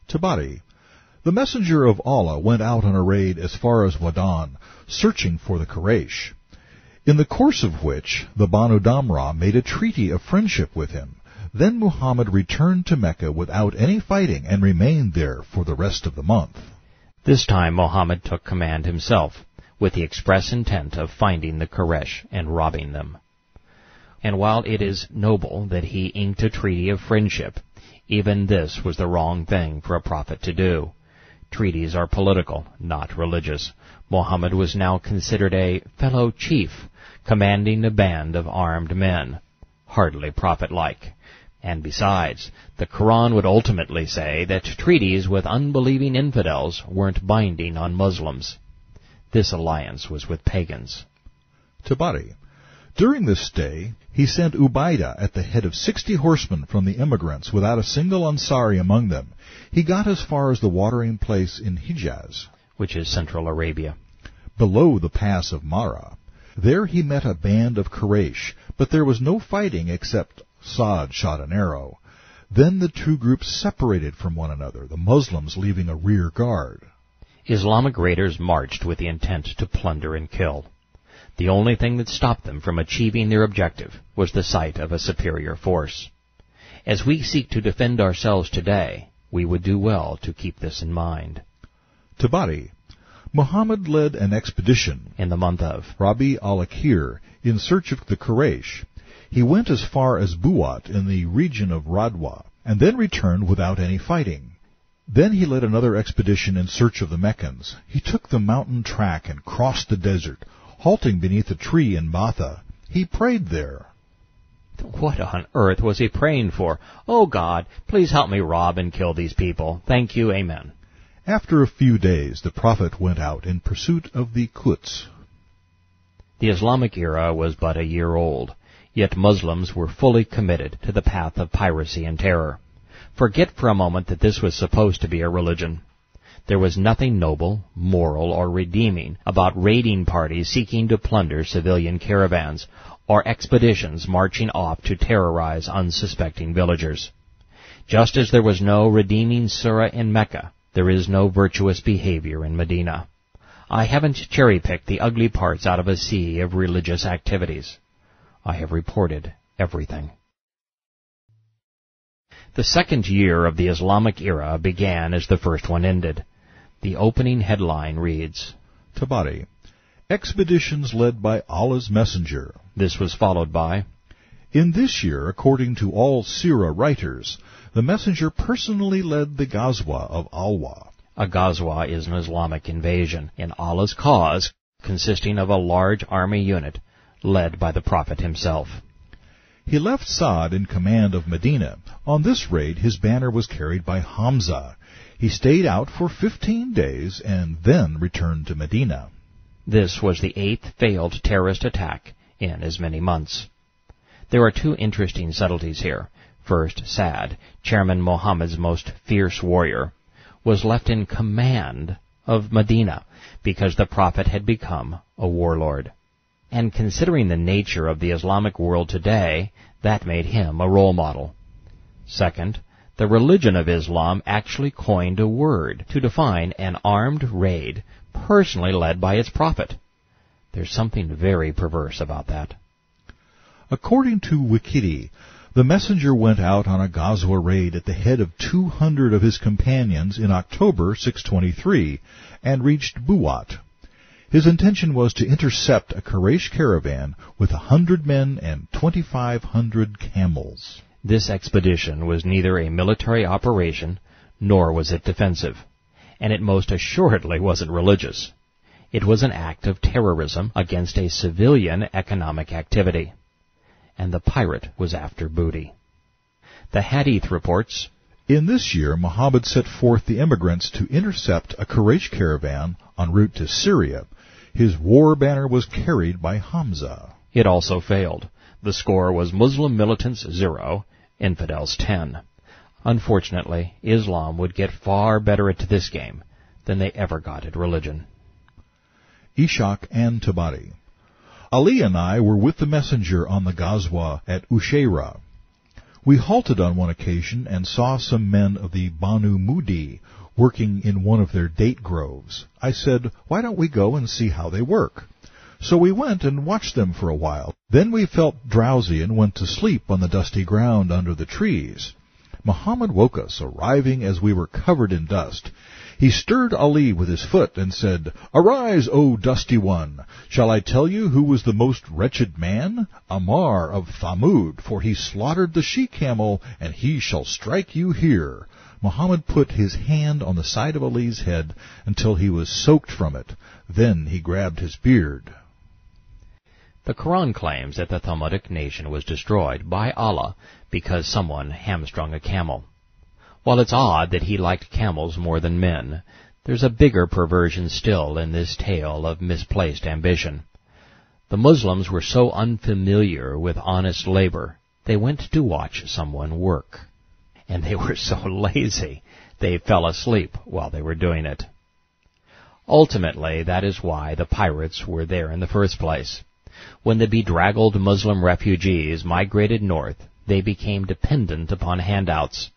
Tabari. The messenger of Allah went out on a raid as far as Wadan, searching for the Quraysh, in the course of which the Banu Damrah made a treaty of friendship with him. Then Muhammad returned to Mecca without any fighting and remained there for the rest of the month. This time Muhammad took command himself, with the express intent of finding the Quraysh and robbing them. And while it is noble that he inked a treaty of friendship, even this was the wrong thing for a prophet to do. Treaties are political, not religious. Muhammad was now considered a fellow chief, commanding a band of armed men. Hardly prophet-like. And besides, the Quran would ultimately say that treaties with unbelieving infidels weren't binding on Muslims. This alliance was with pagans. Tabari. During this stay, he sent Ubaidah at the head of 60 horsemen from the immigrants without a single Ansari among them. He got as far as the watering place in Hijaz, which is Central Arabia, below the pass of Mara. There he met a band of Quraysh, but there was no fighting except Sa'd shot an arrow. Then the two groups separated from one another, the Muslims leaving a rear guard. Islamic raiders marched with the intent to plunder and kill. The only thing that stopped them from achieving their objective was the sight of a superior force. As we seek to defend ourselves today, we would do well to keep this in mind. Tabari. Muhammad led an expedition in the month of Rabi al-Akhir in search of the Quraysh. He went as far as Buat in the region of Radwa, and then returned without any fighting. Then he led another expedition in search of the Meccans. He took the mountain track and crossed the desert, halting beneath a tree in Batha. He prayed there. What on earth was he praying for? Oh God, please help me rob and kill these people. Thank you, amen. After a few days, the Prophet went out in pursuit of the Quds. The Islamic era was but a year old, yet Muslims were fully committed to the path of piracy and terror. Forget for a moment that this was supposed to be a religion. There was nothing noble, moral, or redeeming about raiding parties seeking to plunder civilian caravans, or expeditions marching off to terrorize unsuspecting villagers. Just as there was no redeeming surah in Mecca, there is no virtuous behavior in Medina. I haven't cherry-picked the ugly parts out of a sea of religious activities. I have reported everything. The second year of the Islamic era began as the first one ended. The opening headline reads, Tabari, expeditions led by Allah's Messenger. This was followed by, in this year, according to all Sirah writers, the Messenger personally led the Ghazwa of Alwa. A Ghazwa is an Islamic invasion in Allah's cause, consisting of a large army unit led by the Prophet himself. He left Sa'd in command of Medina. On this raid, his banner was carried by Hamza. He stayed out for 15 days and then returned to Medina. This was the 8th failed terrorist attack in as many months. There are two interesting subtleties here. First, Sa'd, Chairman Muhammad's most fierce warrior, was left in command of Medina because the Prophet had become a warlord. And considering the nature of the Islamic world today, that made him a role model. Second, the religion of Islam actually coined a word to define an armed raid personally led by its prophet. There's something very perverse about that. According to Wikidi, the The messenger went out on a Ghazwa raid at the head of 200 of his companions in October 623 and reached Buwat. His intention was to intercept a Quraysh caravan with 100 men and 2,500 camels. This expedition was neither a military operation, nor was it defensive, and it most assuredly wasn't religious. It was an act of terrorism against a civilian economic activity. And the pirate was after booty. The Hadith reports, In this year Muhammad set forth the emigrants to intercept a Quraysh caravan en route to Syria. His war banner was carried by Hamza. It also failed. The score was Muslim militants 0, infidels 10. Unfortunately, Islam would get far better at this game than they ever got at religion. Ishaq and Tabari. Ali and I were with the messenger on the Ghazwa at Ushaira. We halted on one occasion and saw some men of the Banu Mudi working in one of their date groves. I said, "Why don't we go and see how they work?" So we went and watched them for a while. Then we felt drowsy and went to sleep on the dusty ground under the trees. Muhammad woke us, arriving as we were covered in dust. He stirred Ali with his foot and said, "Arise, O dusty one! Shall I tell you who was the most wretched man? Ammar of Thamud, for he slaughtered the she-camel, and he shall strike you here." Muhammad put his hand on the side of Ali's head until he was soaked from it. Then he grabbed his beard. The Quran claims that the Thamudic nation was destroyed by Allah because someone hamstrung a camel. While it's odd that he liked camels more than men, there's a bigger perversion still in this tale of misplaced ambition. The Muslims were so unfamiliar with honest labor, they went to watch someone work. And they were so lazy, they fell asleep while they were doing it. Ultimately, that is why the pirates were there in the first place. When the bedraggled Muslim refugees migrated north, they became dependent upon handouts.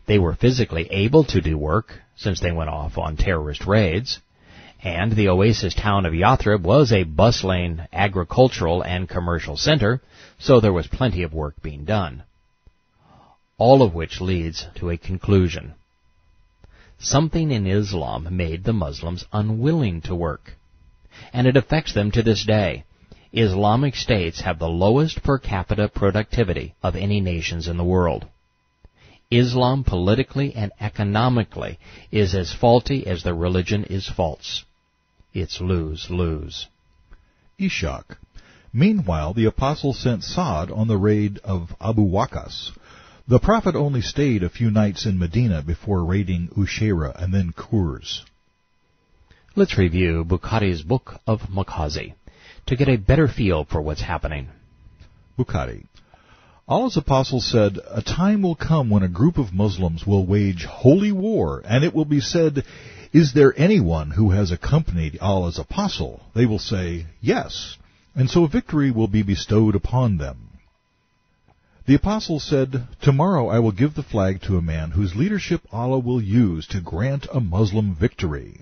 They were physically able to do work, since they went off on terrorist raids, and the oasis town of Yathrib was a bustling agricultural and commercial center, so there was plenty of work being done. All of which leads to a conclusion. Something in Islam made the Muslims unwilling to work, and it affects them to this day. Islamic states have the lowest per capita productivity of any nations in the world. Islam politically and economically is as faulty as the religion is false. It's lose-lose. Ishaq. Meanwhile, the apostle sent Sa'd on the raid of Abu Waqas. The prophet only stayed a few nights in Medina before raiding Ushaira and then Kurs. Let's review Bukhari's Book of Maghazi to get a better feel for what's happening. Bukhari. Allah's apostle said, "A time will come when a group of Muslims will wage holy war, and it will be said, 'Is there anyone who has accompanied Allah's apostle?' They will say, 'Yes,' and so victory will be bestowed upon them." The apostle said, "Tomorrow I will give the flag to a man whose leadership Allah will use to grant a Muslim victory."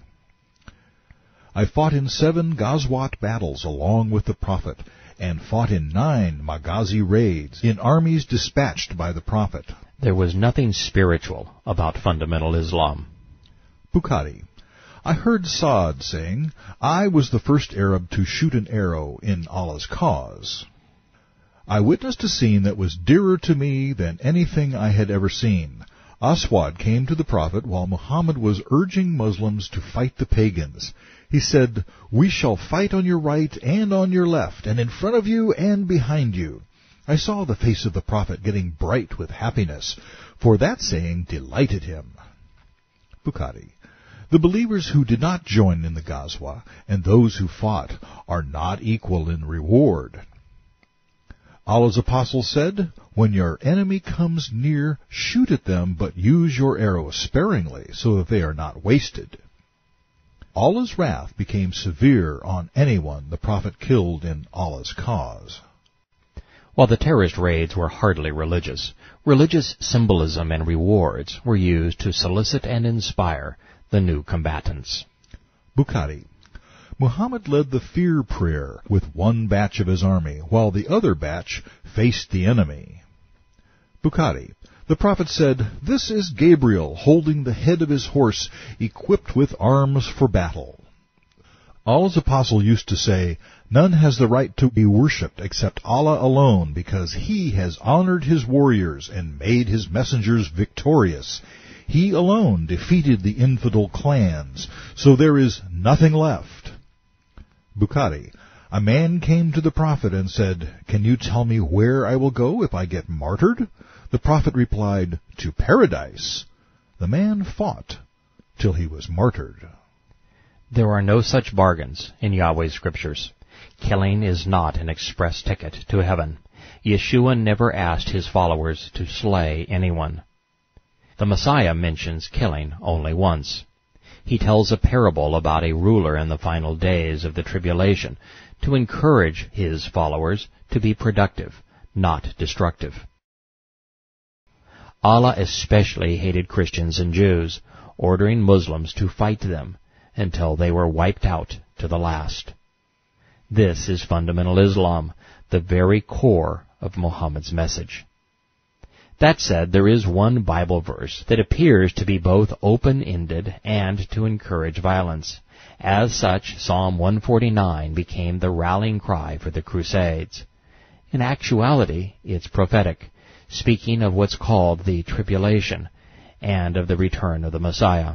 I fought in 7 Ghazwat battles along with the Prophet, and fought in 9 Maghazi raids in armies dispatched by the Prophet. There was nothing spiritual about fundamental Islam. Bukhari. I heard Sa'd saying, "I was the first Arab to shoot an arrow in Allah's cause." I witnessed a scene that was dearer to me than anything I had ever seen. Aswad came to the Prophet while Muhammad was urging Muslims to fight the pagans. He said, "We shall fight on your right and on your left, and in front of you and behind you." I saw the face of the Prophet getting bright with happiness, for that saying delighted him. Bukhari. The believers who did not join in the Ghazwa and those who fought are not equal in reward. Allah's apostle said, "When your enemy comes near, shoot at them, but use your arrows sparingly, so that they are not wasted." Allah's wrath became severe on anyone the Prophet killed in Allah's cause. While the terrorist raids were hardly religious, religious symbolism and rewards were used to solicit and inspire the new combatants. Bukhari. Muhammad led the fear prayer with one batch of his army, while the other batch faced the enemy. Bukhari. The prophet said, "This is Gabriel holding the head of his horse, equipped with arms for battle." Allah's apostle used to say, "None has the right to be worshipped except Allah alone, because He has honored His warriors and made His messengers victorious. He alone defeated the infidel clans, so there is nothing left." Bukhari. A man came to the prophet and said, "Can you tell me where I will go if I get martyred?" The prophet replied, "To paradise." The man fought till he was martyred. There are no such bargains in Yahweh's scriptures. Killing is not an express ticket to heaven. Yeshua never asked his followers to slay anyone. The Messiah mentions killing only once. He tells a parable about a ruler in the final days of the tribulation to encourage his followers to be productive, not destructive. Allah especially hated Christians and Jews, ordering Muslims to fight them until they were wiped out to the last. This is fundamental Islam, the very core of Muhammad's message. That said, there is one Bible verse that appears to be both open-ended and to encourage violence. As such, Psalm 149 became the rallying cry for the Crusades. In actuality, it's prophetic, speaking of what's called the tribulation and of the return of the Messiah.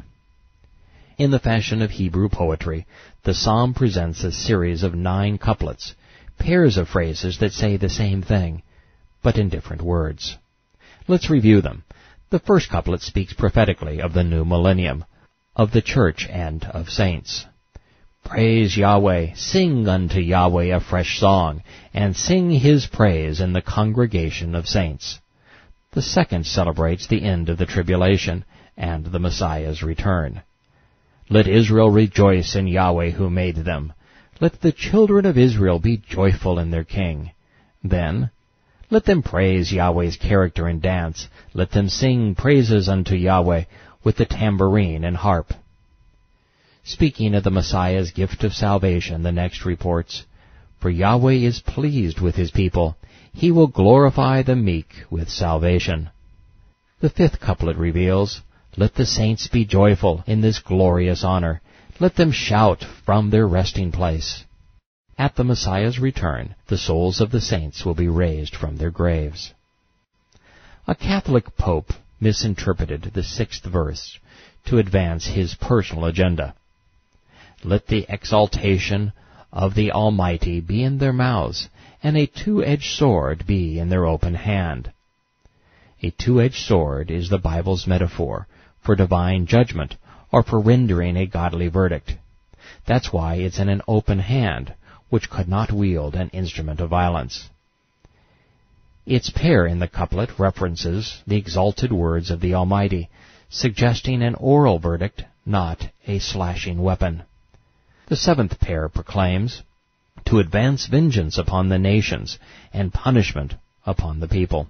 In the fashion of Hebrew poetry, the psalm presents a series of 9 couplets, pairs of phrases that say the same thing, but in different words. Let's review them. The first couplet speaks prophetically of the new millennium, of the church and of saints. Praise Yahweh, sing unto Yahweh a fresh song, and sing His praise in the congregation of saints. The second celebrates the end of the tribulation and the Messiah's return. Let Israel rejoice in Yahweh who made them. Let the children of Israel be joyful in their King. Then, let them praise Yahweh's character and dance. Let them sing praises unto Yahweh with the tambourine and harp. Speaking of the Messiah's gift of salvation, the next reports, For Yahweh is pleased with His people. He will glorify the meek with salvation. The fifth couplet reveals, Let the saints be joyful in this glorious honor. Let them shout from their resting place. At the Messiah's return, the souls of the saints will be raised from their graves. A Catholic pope misinterpreted the 6th verse to advance his personal agenda. Let the exaltation of the Almighty be in their mouths, and a 2-edged sword be in their open hand. A 2-edged sword is the Bible's metaphor for divine judgment or for rendering a godly verdict. That's why it's in an open hand, which could not wield an instrument of violence. Its pair in the couplet references the exalted words of the Almighty, suggesting an oral verdict, not a slashing weapon. The 7th pair proclaims, To advance vengeance upon the nations and punishment upon the people.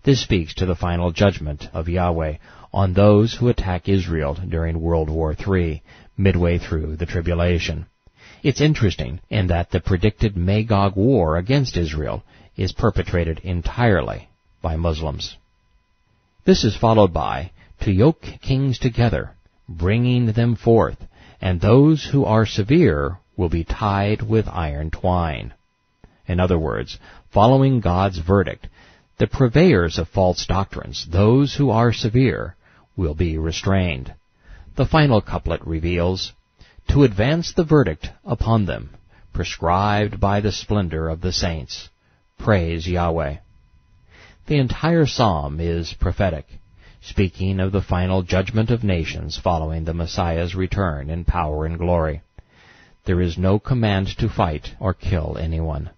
This speaks to the final judgment of Yahweh on those who attack Israel during World War III, midway through the tribulation. It's interesting in that the predicted Magog war against Israel is perpetrated entirely by Muslims. This is followed by, To yoke kings together, bringing them forth, and those who are severe will be tied with iron twine. In other words, following God's verdict, the purveyors of false doctrines, those who are severe, will be restrained. The final couplet reveals, To advance the verdict upon them, prescribed by the splendor of the saints. Praise Yahweh. The entire psalm is prophetic, speaking of the final judgment of nations following the Messiah's return in power and glory. There is no command to fight or kill anyone.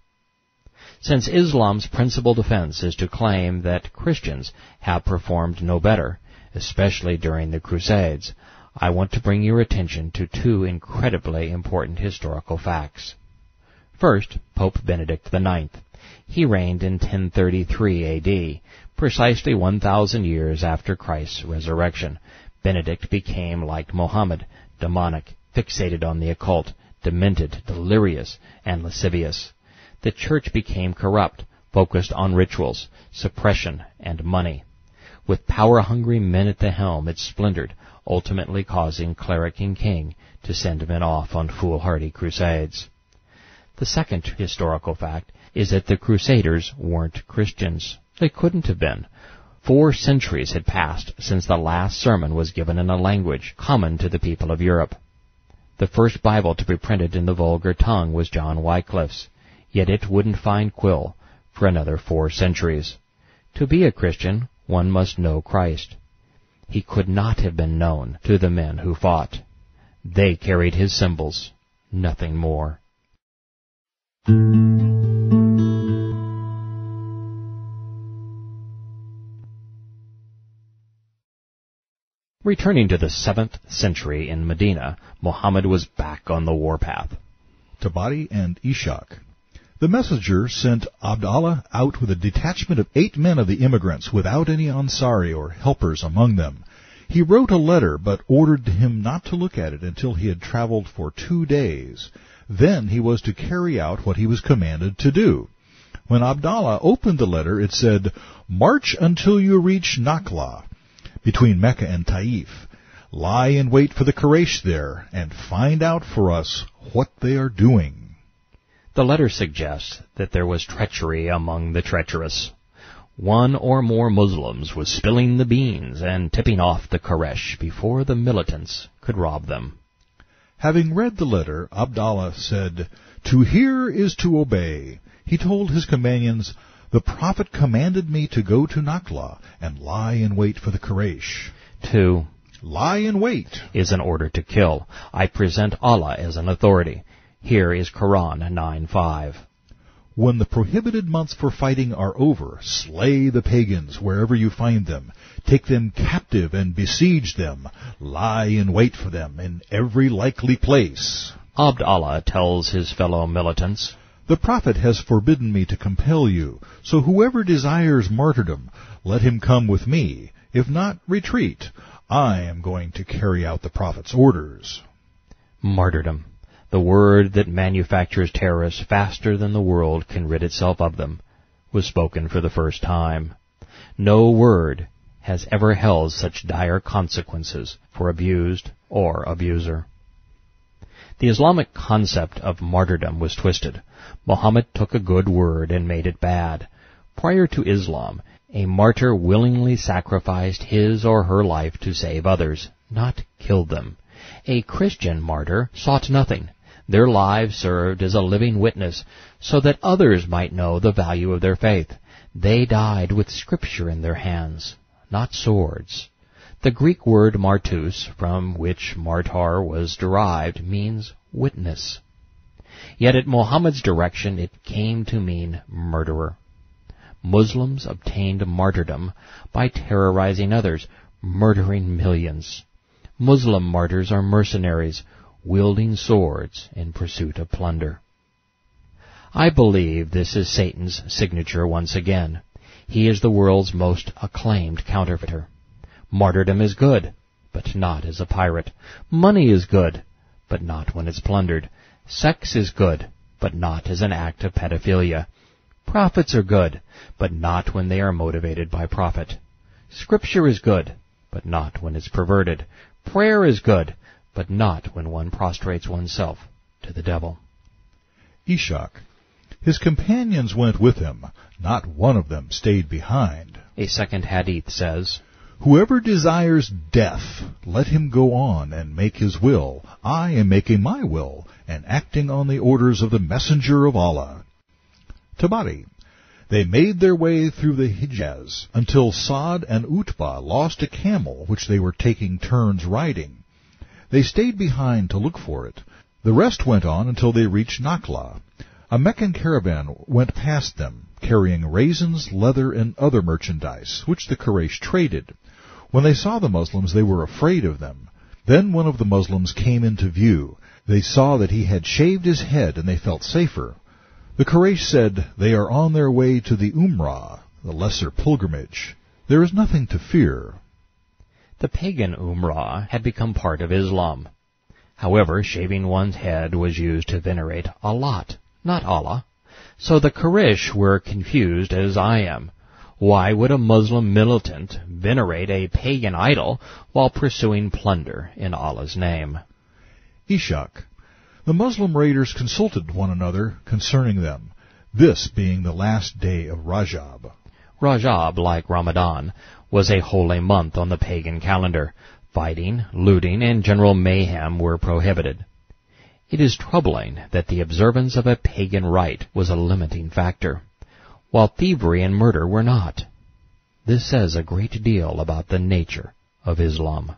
Since Islam's principal defense is to claim that Christians have performed no better, especially during the Crusades, I want to bring your attention to 2 incredibly important historical facts. First, Pope Benedict IX. He reigned in 1033 A.D., precisely 1,000 years after Christ's resurrection. Benedict became, like Muhammad, demonic, fixated on the occult, demented, delirious, and lascivious. The church became corrupt, focused on rituals, suppression, and money. With power-hungry men at the helm, it splintered, ultimately causing cleric and king to send men off on foolhardy crusades. The second historical fact is that the Crusaders weren't Christians. They couldn't have been. 4 centuries had passed since the last sermon was given in a language common to the people of Europe. The first Bible to be printed in the vulgar tongue was John Wycliffe's, yet it wouldn't find quill for another 4 centuries. To be a Christian, one must know Christ. He could not have been known to the men who fought. They carried his symbols, nothing more. Returning to the 7th century in Medina, Muhammad was back on the warpath. Tabari and Ishaq. The messenger sent Abdallah out with a detachment of 8 men of the immigrants without any Ansari or helpers among them. He wrote a letter, but ordered him not to look at it until he had traveled for 2 days. Then he was to carry out what he was commanded to do. When Abdallah opened the letter, it said, "March until you reach Nakhla, between Mecca and Taif. Lie in wait for the Quraysh there, and find out for us what they are doing." The letter suggests that there was treachery among the treacherous. One or more Muslims was spilling the beans and tipping off the Quraysh before the militants could rob them. Having read the letter, Abdallah said, "To hear is to obey." He told his companions, "The Prophet commanded me to go to Nakhla and lie in wait for the Quraysh." To lie in wait is an order to kill. I present Allah as an authority. Here is Quran 9:5. When the prohibited months for fighting are over, slay the pagans wherever you find them. Take them captive and besiege them. Lie in wait for them in every likely place. Abdallah tells his fellow militants, "The Prophet has forbidden me to compel you, so whoever desires martyrdom, let him come with me. If not, retreat. I am going to carry out the Prophet's orders." Martyrdom, the word that manufactures terrorists faster than the world can rid itself of them, was spoken for the first time. No word has ever held such dire consequences for abused or abuser. The Islamic concept of martyrdom was twisted. Muhammad took a good word and made it bad. Prior to Islam, a martyr willingly sacrificed his or her life to save others, not killed them. A Christian martyr sought nothing. Their lives served as a living witness so that others might know the value of their faith. They died with Scripture in their hands, not swords. The Greek word martus, from which martyr was derived, means witness. Yet at Muhammad's direction it came to mean murderer. Muslims obtained martyrdom by terrorizing others, murdering millions. Muslim martyrs are mercenaries, wielding swords in pursuit of plunder. I believe this is Satan's signature once again. He is the world's most acclaimed counterfeiter. Martyrdom is good, but not as a pirate. Money is good, but not when it's plundered. Sex is good, but not as an act of pedophilia. Profits are good, but not when they are motivated by profit. Scripture is good, but not when it's perverted. Prayer is good, but not when one prostrates oneself to the devil. Ishaq. His companions went with him. Not one of them stayed behind. A second hadith says, "Whoever desires death, let him go on and make his will. I am making my will, and acting on the orders of the messenger of Allah." Tabari. They made their way through the Hijaz until Saad and Utbah lost a camel which they were taking turns riding. They stayed behind to look for it. The rest went on until they reached Nakhla. A Meccan caravan went past them, carrying raisins, leather, and other merchandise, which the Quraysh traded. When they saw the Muslims, they were afraid of them. Then one of the Muslims came into view. They saw that he had shaved his head, and they felt safer. The Quraysh said, "They are on their way to the Umrah, the lesser pilgrimage. There is nothing to fear." The pagan Umrah had become part of Islam. However, shaving one's head was used to venerate Allat, not Allah. So the Quraysh were confused as I am. Why would a Muslim militant venerate a pagan idol while pursuing plunder in Allah's name? Ishaq. The Muslim raiders consulted one another concerning them, this being the last day of Rajab. Rajab, like Ramadan, was a holy month on the pagan calendar. Fighting, looting, and general mayhem were prohibited. It is troubling that the observance of a pagan rite was a limiting factor, while thievery and murder were not. This says a great deal about the nature of Islam.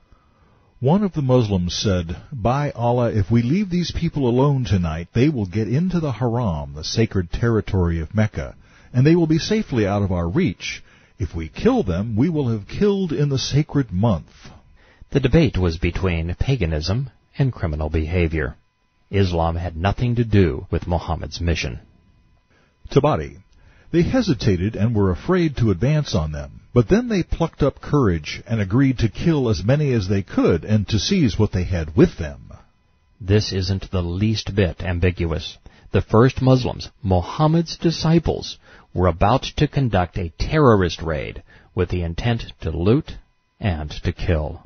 One of the Muslims said, "By Allah, if we leave these people alone tonight, they will get into the Haram, the sacred territory of Mecca, and they will be safely out of our reach. If we kill them, we will have killed in the sacred month." The debate was between paganism and criminal behavior. Islam had nothing to do with Muhammad's mission. Tabari. They hesitated and were afraid to advance on them, but then they plucked up courage and agreed to kill as many as they could and to seize what they had with them. This isn't the least bit ambiguous. The first Muslims, Muhammad's disciples, were about to conduct a terrorist raid with the intent to loot and to kill.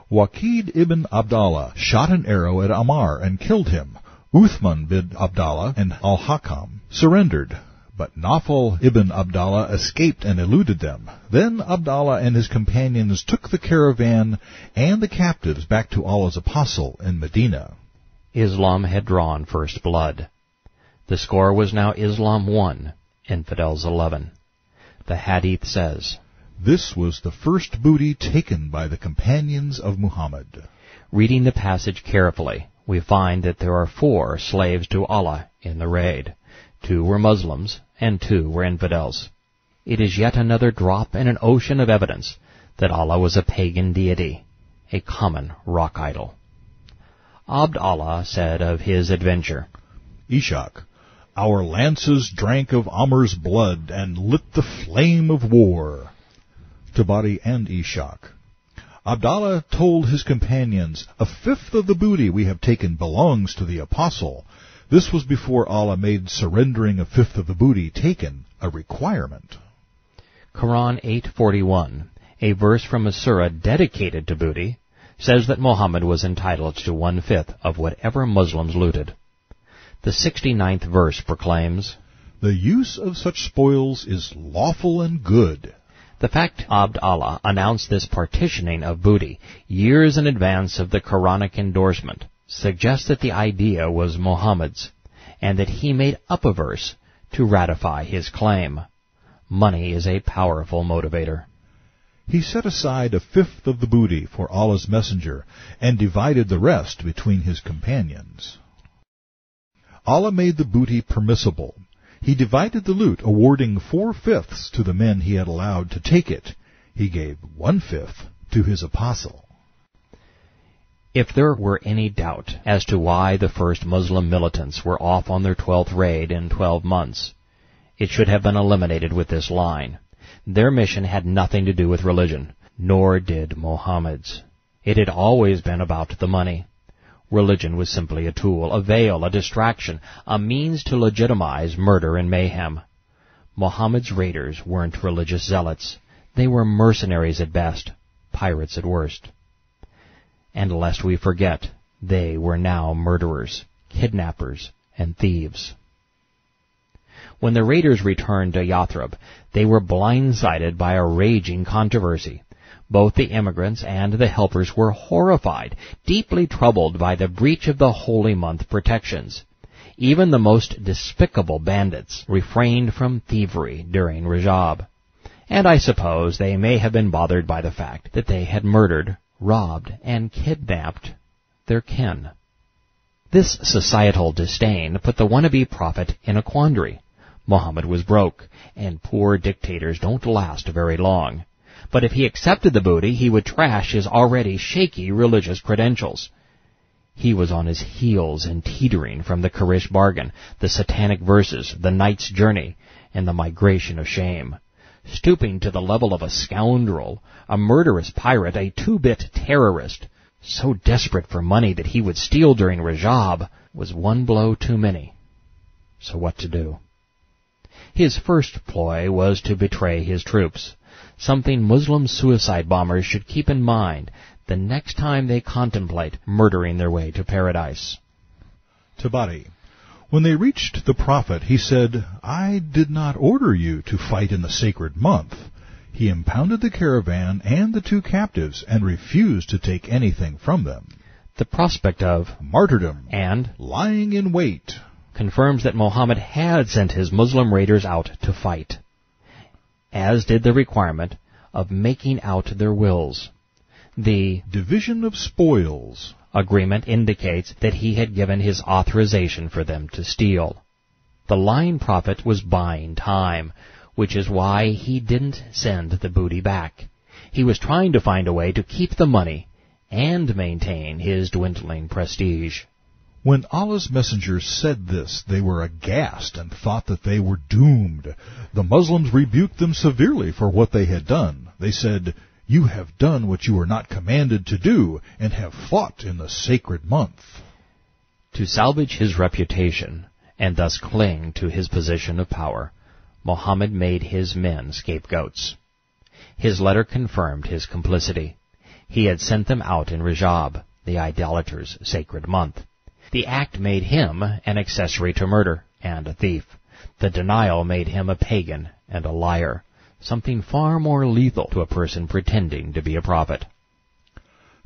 Waqid ibn Abdallah shot an arrow at Ammar and killed him. Uthman bin Abdallah and Al-Hakam surrendered, but Nawfal ibn Abdallah escaped and eluded them. Then Abdallah and his companions took the caravan and the captives back to Allah's apostle in Medina. Islam had drawn first blood. The score was now Islam 1, infidels 11. The Hadith says, "This was the first booty taken by the companions of Muhammad." Reading the passage carefully, we find that there are 4 slaves to Allah in the raid. 2 were Muslims, and 2 were infidels. It is yet another drop in an ocean of evidence that Allah was a pagan deity, a common rock idol. Abd Allah said of his adventure, Ishaq. Our lances drank of Amr's blood and lit the flame of war. Tabari and Ishaq. Abdallah told his companions, "A fifth of the booty we have taken belongs to the apostle." This was before Allah made surrendering a fifth of the booty taken a requirement. Quran 8:41, a verse from a surah dedicated to booty, says that Muhammad was entitled to 1/5 of whatever Muslims looted. The 69th verse proclaims, "The use of such spoils is lawful and good." The fact Abd Allah announced this partitioning of booty years in advance of the Quranic endorsement suggests that the idea was Muhammad's, and that he made up a verse to ratify his claim. Money is a powerful motivator. He set aside a fifth of the booty for Allah's messenger, and divided the rest between his companions. Allah made the booty permissible. He divided the loot, awarding 4/5 to the men he had allowed to take it. He gave 1/5 to his apostle. If there were any doubt as to why the first Muslim militants were off on their 12th raid in 12 months, it should have been eliminated with this line. Their mission had nothing to do with religion, nor did Muhammad's. It had always been about the money. Religion was simply a tool, a veil, a distraction, a means to legitimize murder and mayhem. Muhammad's raiders weren't religious zealots. They were mercenaries at best, pirates at worst. And lest we forget, they were now murderers, kidnappers, and thieves. When the raiders returned to Yathrib, they were blindsided by a raging controversy. Both the immigrants and the helpers were horrified, deeply troubled by the breach of the holy month protections. Even the most despicable bandits refrained from thievery during Rajab. And I suppose they may have been bothered by the fact that they had murdered, robbed, and kidnapped their kin. This societal disdain put the wannabe prophet in a quandary. Muhammad was broke, and poor dictators don't last very long. But if he accepted the booty, he would trash his already shaky religious credentials. He was on his heels and teetering from the Quraysh bargain, the satanic verses, the knight's journey, and the migration of shame. Stooping to the level of a scoundrel, a murderous pirate, a two-bit terrorist, so desperate for money that he would steal during Rajab, was one blow too many. So what to do? His first ploy was to betray his troops, something Muslim suicide bombers should keep in mind the next time they contemplate murdering their way to paradise. Tabari. When they reached the prophet, he said, I did not order you to fight in the sacred month. He impounded the caravan and the 2 captives and refused to take anything from them. The prospect of martyrdom and lying in wait confirms that Muhammad had sent his Muslim raiders out to fight, as did the requirement of making out their wills. The division of spoils agreement indicates that he had given his authorization for them to steal. The lying prophet was buying time, which is why he didn't send the booty back. He was trying to find a way to keep the money and maintain his dwindling prestige. When Allah's messengers said this, they were aghast and thought that they were doomed. The Muslims rebuked them severely for what they had done. They said, You have done what you were not commanded to do, and have fought in the sacred month. To salvage his reputation, and thus cling to his position of power, Muhammad made his men scapegoats. His letter confirmed his complicity. He had sent them out in Rajab, the idolaters' sacred month. The act made him an accessory to murder and a thief. The denial made him a pagan and a liar, something far more lethal to a person pretending to be a prophet.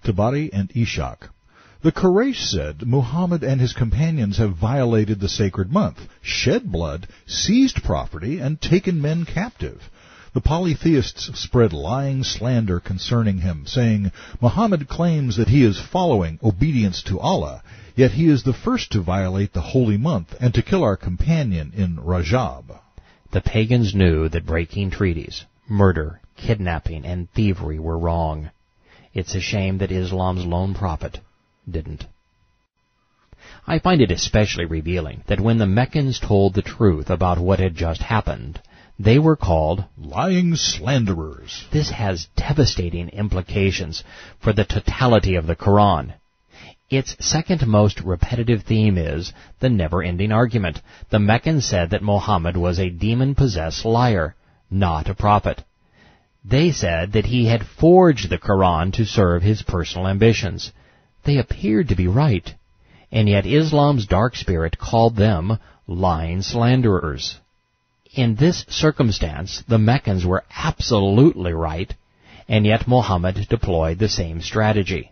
Tabari and Ishaq. The Quraysh said, Muhammad and his companions have violated the sacred month, shed blood, seized property, and taken men captive. The polytheists spread lying slander concerning him, saying, Muhammad claims that he is following obedience to Allah, yet he is the first to violate the holy month and to kill our companion in Rajab. The pagans knew that breaking treaties, murder, kidnapping, and thievery were wrong. It's a shame that Islam's lone prophet didn't. I find it especially revealing that when the Meccans told the truth about what had just happened, they were called lying slanderers. This has devastating implications for the totality of the Quran. Its second most repetitive theme is the never-ending argument. The Meccans said that Muhammad was a demon-possessed liar, not a prophet. They said that he had forged the Quran to serve his personal ambitions. They appeared to be right, and yet Islam's dark spirit called them lying slanderers. In this circumstance, the Meccans were absolutely right, and yet Muhammad deployed the same strategy.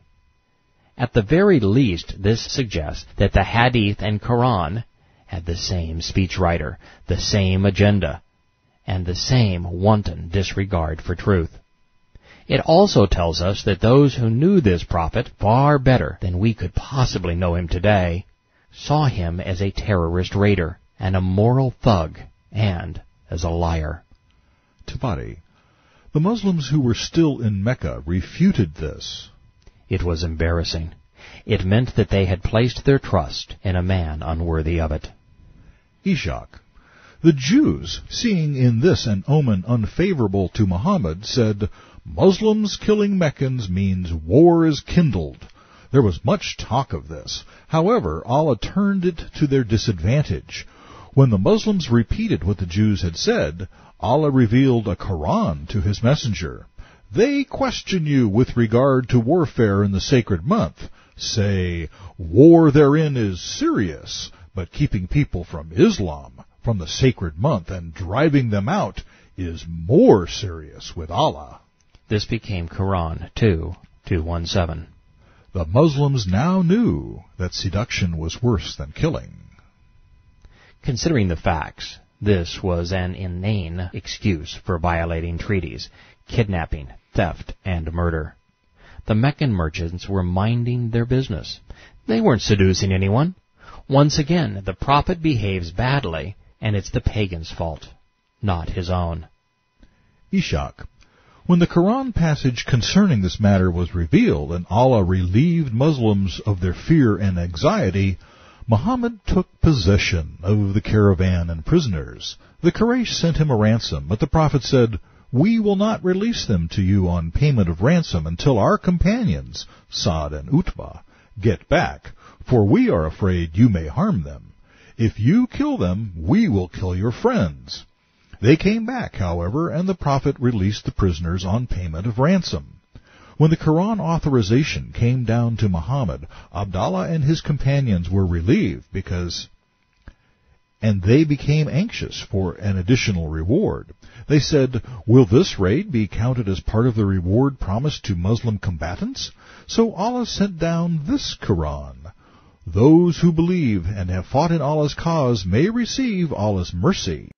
At the very least, this suggests that the Hadith and Quran had the same speechwriter, the same agenda, and the same wanton disregard for truth. It also tells us that those who knew this prophet far better than we could possibly know him today saw him as a terrorist raider and a moral thug and as a liar. Tabari. The Muslims who were still in Mecca refuted this. It was embarrassing. It meant that they had placed their trust in a man unworthy of it. Ishaq. The Jews, seeing in this an omen unfavorable to Muhammad, said, Muslims killing Meccans means war is kindled. There was much talk of this. However, Allah turned it to their disadvantage. When the Muslims repeated what the Jews had said, Allah revealed a Quran to his messenger. They question you with regard to warfare in the sacred month. Say, war therein is serious, but keeping people from Islam, from the sacred month, and driving them out is more serious with Allah. This became Quran 2:217. The Muslims now knew that seduction was worse than killing. Considering the facts, this was an inane excuse for violating treaties, kidnapping, theft, and murder. The Meccan merchants were minding their business. They weren't seducing anyone. Once again, the prophet behaves badly, and it's the pagan's fault, not his own. Ishaq. When the Quran passage concerning this matter was revealed, and Allah relieved Muslims of their fear and anxiety, Muhammad took possession of the caravan and prisoners. The Quraysh sent him a ransom, but the Prophet said, We will not release them to you on payment of ransom until our companions, Sa'd and Utbah, get back, for we are afraid you may harm them. If you kill them, we will kill your friends. They came back, however, and the prophet released the prisoners on payment of ransom. When the Quran authorization came down to Muhammad, Abdallah and his companions were relieved and they became anxious for an additional reward. They said, "Will this raid be counted as part of the reward promised to Muslim combatants?" So Allah sent down this Quran. Those who believe and have fought in Allah's cause may receive Allah's mercy.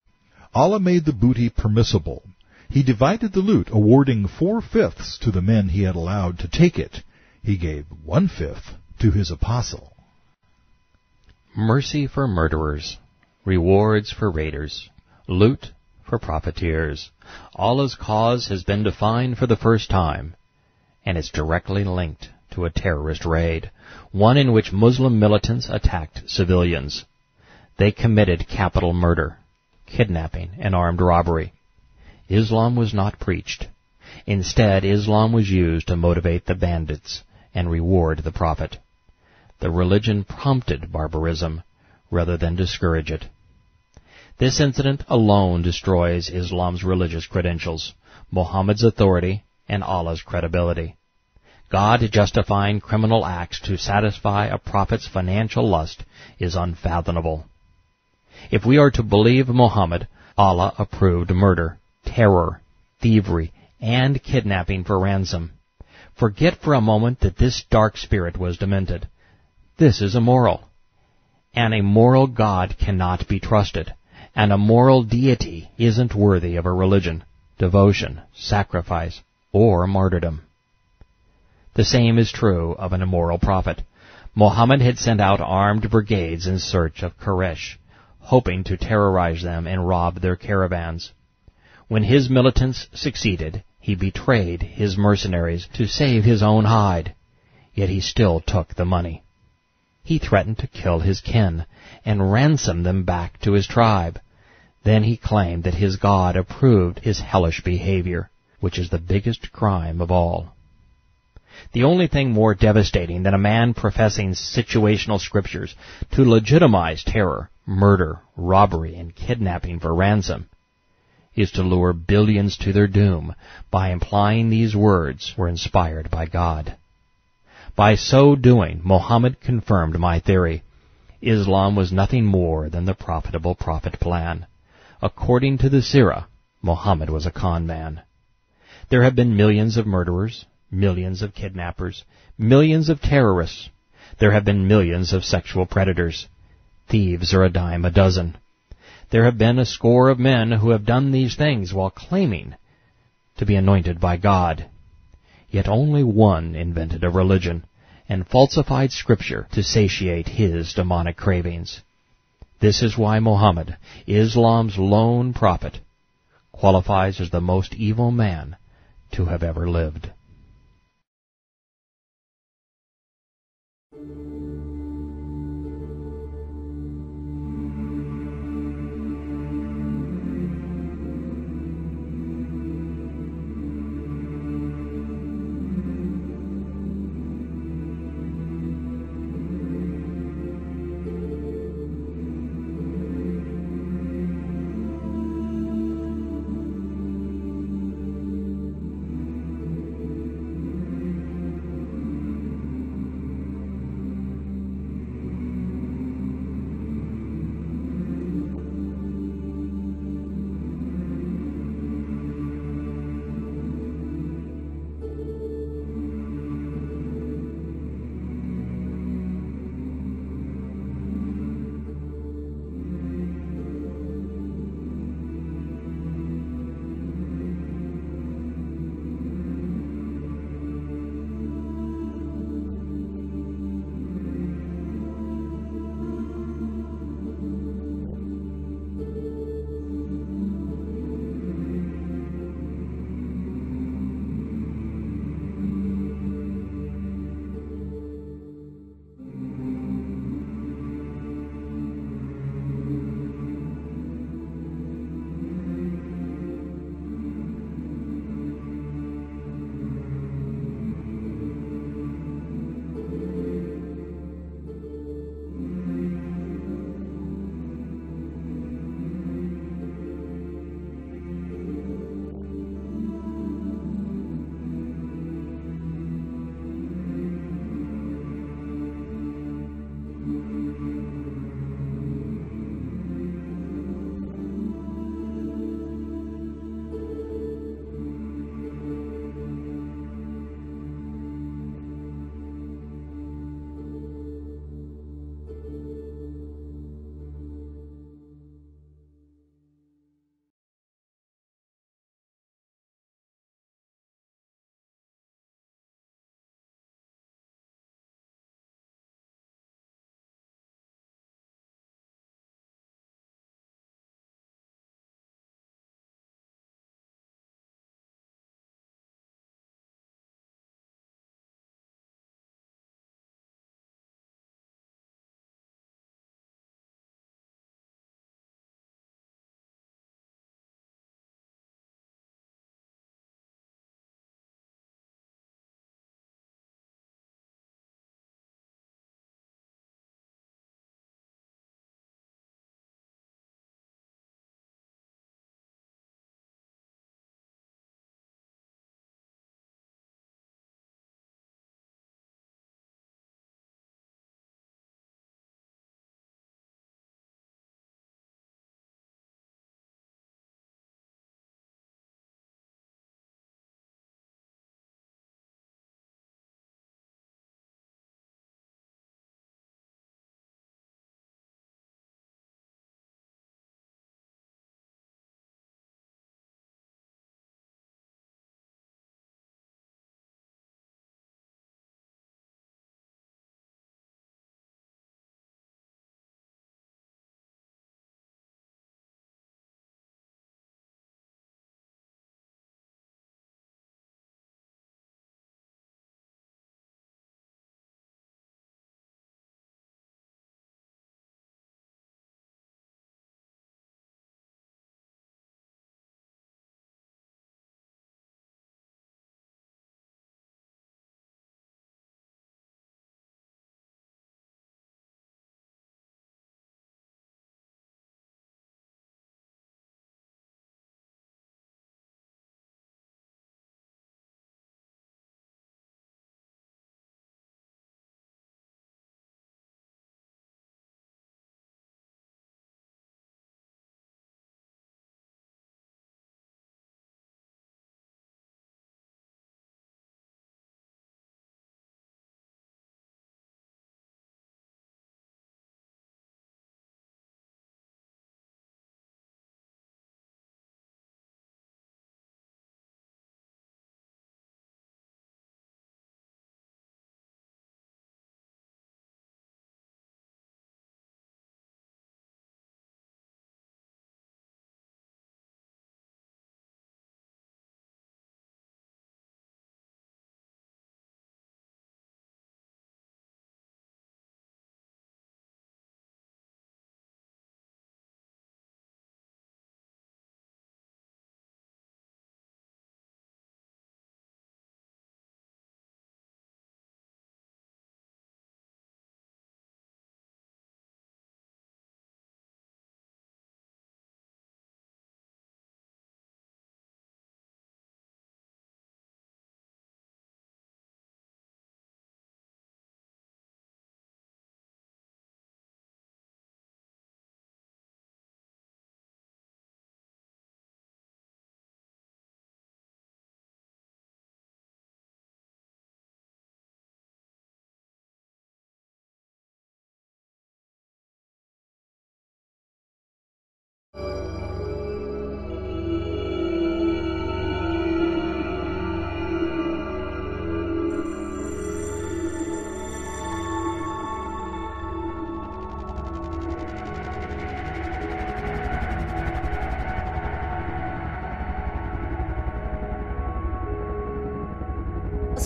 Allah made the booty permissible. He divided the loot, awarding 4/5 to the men he had allowed to take it. He gave 1/5 to his apostle. Mercy for murderers, rewards for raiders, loot for profiteers. Allah's cause has been defined for the first time, and it's directly linked to a terrorist raid, one in which Muslim militants attacked civilians. They committed capital murder, kidnapping, and armed robbery. Islam was not preached. Instead, Islam was used to motivate the bandits and reward the prophet. The religion prompted barbarism rather than discourage it. This incident alone destroys Islam's religious credentials, Muhammad's authority, and Allah's credibility. God justifying criminal acts to satisfy a prophet's financial lust is unfathomable. If we are to believe Muhammad, Allah approved murder, terror, thievery, and kidnapping for ransom. Forget for a moment that this dark spirit was demented. This is immoral. An immoral God cannot be trusted. An immoral deity isn't worthy of a religion, devotion, sacrifice, or martyrdom. The same is true of an immoral prophet. Muhammad had sent out armed brigades in search of Quraysh, hoping to terrorize them and rob their caravans. When his militants succeeded, he betrayed his mercenaries to save his own hide, yet he still took the money. He threatened to kill his kin and ransom them back to his tribe. Then he claimed that his God approved his hellish behavior, which is the biggest crime of all. The only thing more devastating than a man professing situational scriptures to legitimize terror, murder, robbery, and kidnapping for ransom is to lure billions to their doom by implying these words were inspired by God. By so doing, Muhammad confirmed my theory. Islam was nothing more than the profitable prophet plan. According to the Sirah, Muhammad was a con man. There have been millions of murderers, millions of kidnappers, millions of terrorists. There have been millions of sexual predators. Thieves are a dime a dozen. There have been a score of men who have done these things while claiming to be anointed by God. Yet only one invented a religion and falsified Scripture to satiate his demonic cravings. This is why Muhammad, Islam's lone prophet, qualifies as the most evil man to have ever lived.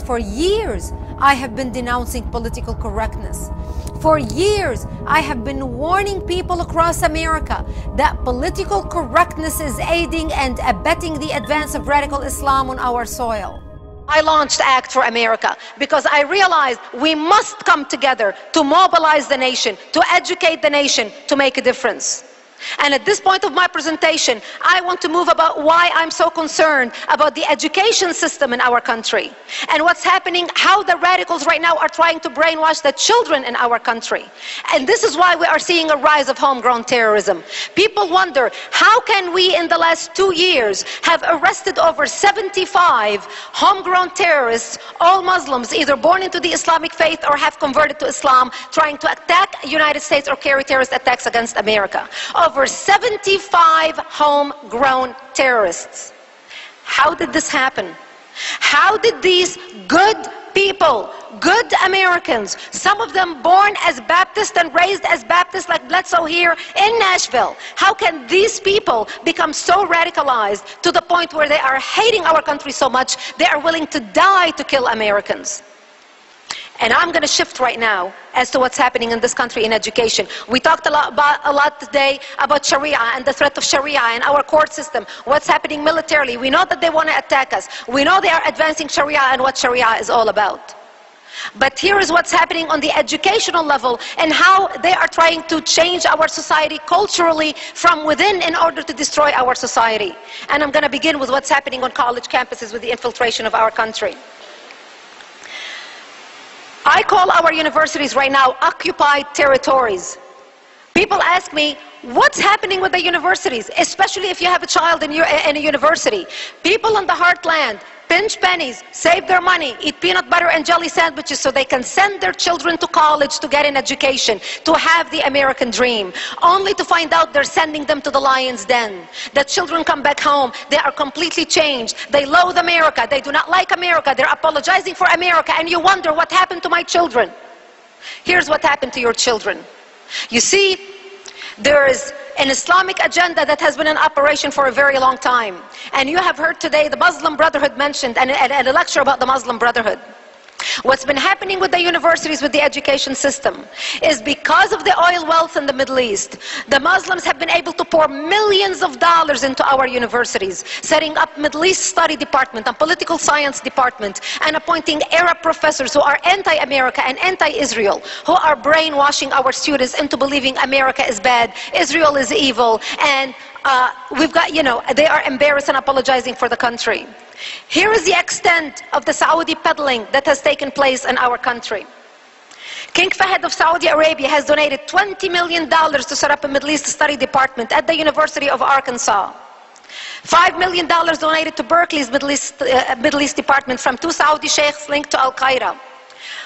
For years, I have been denouncing political correctness. For years, I have been warning people across America that political correctness is aiding and abetting the advance of radical Islam on our soil. I launched Act for America because I realized we must come together to mobilize the nation, to educate the nation, to make a difference. And at this point of my presentation, I want to move about why I'm so concerned about the education system in our country and what's happening, how the radicals right now are trying to brainwash the children in our country. And this is why we are seeing a rise of homegrown terrorism. People wonder, how can we in the last 2 years have arrested over 75 homegrown terrorists, all Muslims, either born into the Islamic faith or have converted to Islam, trying to attack the United States or carry terrorist attacks against America. Over 75 homegrown terrorists. How did this happen? How did these good people, good Americans, some of them born as Baptist and raised as Baptist like Bledsoe here in Nashville, how can these people become so radicalized to the point where they are hating our country so much they are willing to die to kill Americans? And I'm going to shift right now as to what's happening in this country in education. We talked a lot today about Sharia and the threat of Sharia and our court system, what's happening militarily. We know that they want to attack us. We know they are advancing Sharia and what Sharia is all about. But here is what's happening on the educational level and how they are trying to change our society culturally from within in order to destroy our society. And I'm going to begin with what's happening on college campuses with the infiltration of our country. I call our universities right now occupied territories. People ask me, what's happening with the universities, especially if you have a child in a university? People in the heartland pinch pennies, save their money, eat peanut butter and jelly sandwiches so they can send their children to college to get an education, to have the American dream, only to find out they're sending them to the lion's den. The children come back home, they are completely changed. They loathe America, they do not like America, they're apologizing for America, and you wonder what happened to my children. Here's what happened to your children. You see, there is an Islamic agenda that has been in operation for a very long time. And you have heard today the Muslim Brotherhood mentioned and a lecture about the Muslim Brotherhood. What's been happening with the universities, with the education system, is because of the oil wealth in the Middle East, the Muslims have been able to pour millions of dollars into our universities, setting up Middle East study department and political science department, and appointing Arab professors who are anti-America and anti-Israel, who are brainwashing our students into believing America is bad, Israel is evil, and we've got, they are embarrassed and apologizing for the country. Here is the extent of the Saudi peddling that has taken place in our country. King Fahd of Saudi Arabia has donated $20 million to set up a Middle East study department at the University of Arkansas. $5 million donated to Berkeley's Middle East department from 2 Saudi sheikhs linked to Al-Qaeda.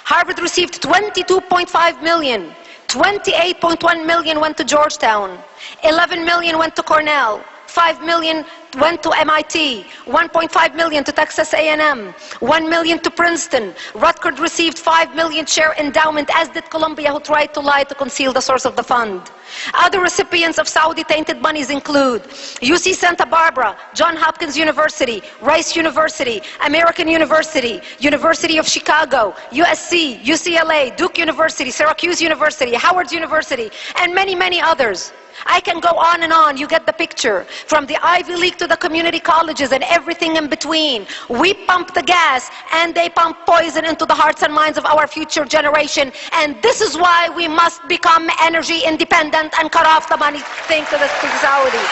Harvard received $22.5 million. 28.1 million went to Georgetown. 11 million went to Cornell. 5 million went to MIT, 1.5 million to Texas A&M, 1 million to Princeton. Rutgers received 5 million share endowment, as did Columbia, who tried to lie to conceal the source of the fund. Other recipients of Saudi-tainted monies include UC Santa Barbara, Johns Hopkins University, Rice University, American University, University of Chicago, USC, UCLA, Duke University, Syracuse University, Howard University, and many, many others. I can go on and on, you get the picture. From the Ivy League to the community colleges and everything in between. We pump the gas and they pump poison into the hearts and minds of our future generation. And this is why we must become energy independent and cut off the money thing to the Saudis.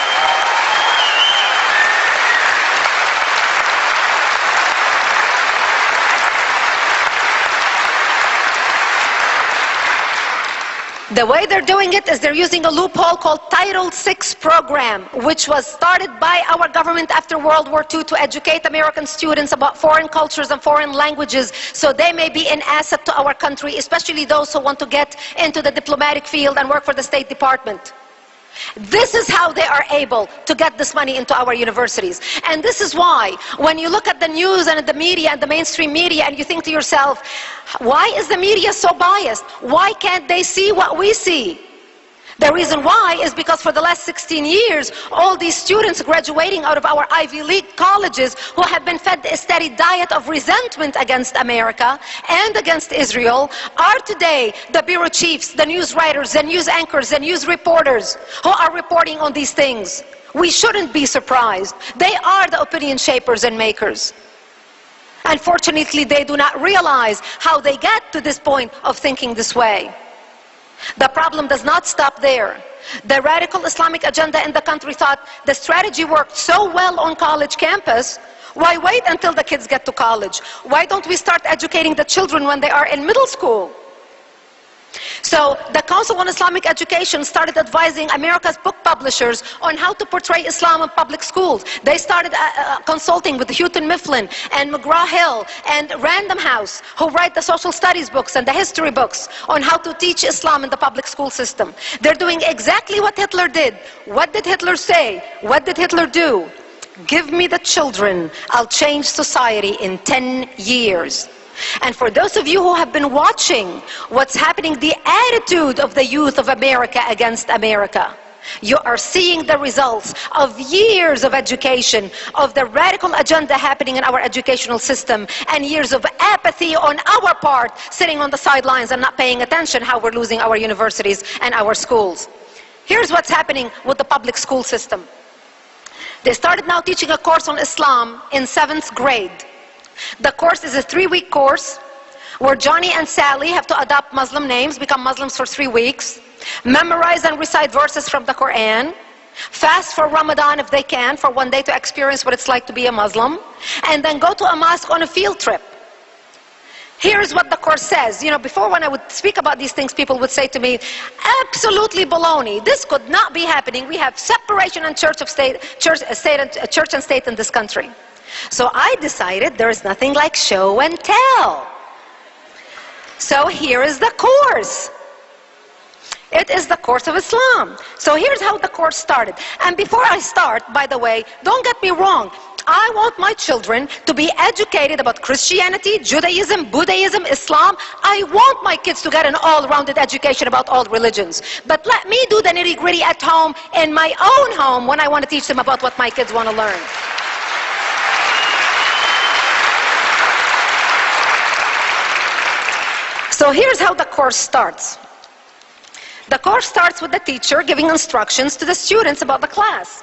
The way they're doing it is they're using a loophole called Title VI program, which was started by our government after World War II to educate American students about foreign cultures and foreign languages so they may be an asset to our country, especially those who want to get into the diplomatic field and work for the State Department. This is how they are able to get this money into our universities. And this is why, when you look at the news and the media and the mainstream media and you think to yourself, why is the media so biased? Why can't they see what we see? The reason why is because for the last 16 years, all these students graduating out of our Ivy League colleges who have been fed a steady diet of resentment against America and against Israel are today the bureau chiefs, the news writers, the news anchors, the news reporters who are reporting on these things. We shouldn't be surprised. They are the opinion shapers and makers. Unfortunately, they do not realize how they get to this point of thinking this way. The problem does not stop there. The radical Islamic agenda in the country thought the strategy worked so well on college campus, why wait until the kids get to college? Why don't we start educating the children when they are in middle school? So the Council on Islamic Education started advising America's book publishers on how to portray Islam in public schools. They started consulting with Houghton Mifflin and McGraw-Hill and Random House, who write the social studies books and the history books on how to teach Islam in the public school system. They're doing exactly what Hitler did. What did Hitler say? What did Hitler do? Give me the children, I'll change society in 10 years. And for those of you who have been watching what's happening, the attitude of the youth of America against America, you are seeing the results of years of education, of the radical agenda happening in our educational system, and years of apathy on our part, sitting on the sidelines and not paying attention how we're losing our universities and our schools. Here's what's happening with the public school system. They started now teaching a course on Islam in 7th grade. The course is a 3-week course where Johnny and Sally have to adopt Muslim names, become Muslims for 3 weeks, memorize and recite verses from the Quran, fast for Ramadan if they can, for 1 day to experience what it's like to be a Muslim, and then go to a mosque on a field trip. Here's what the course says. You know, before when I would speak about these things, people would say to me, absolutely baloney. This could not be happening. We have separation in church and state in this country. So I decided there is nothing like show and tell. So here is the course. It is the course of Islam. So here's how the course started. And before I start, by the way, don't get me wrong. I want my children to be educated about Christianity, Judaism, Buddhism, Islam. I want my kids to get an all-rounded education about all religions. But let me do the nitty-gritty at home, in my own home, when I want to teach them about what my kids want to learn. So here's how the course starts. The course starts with the teacher giving instructions to the students about the class.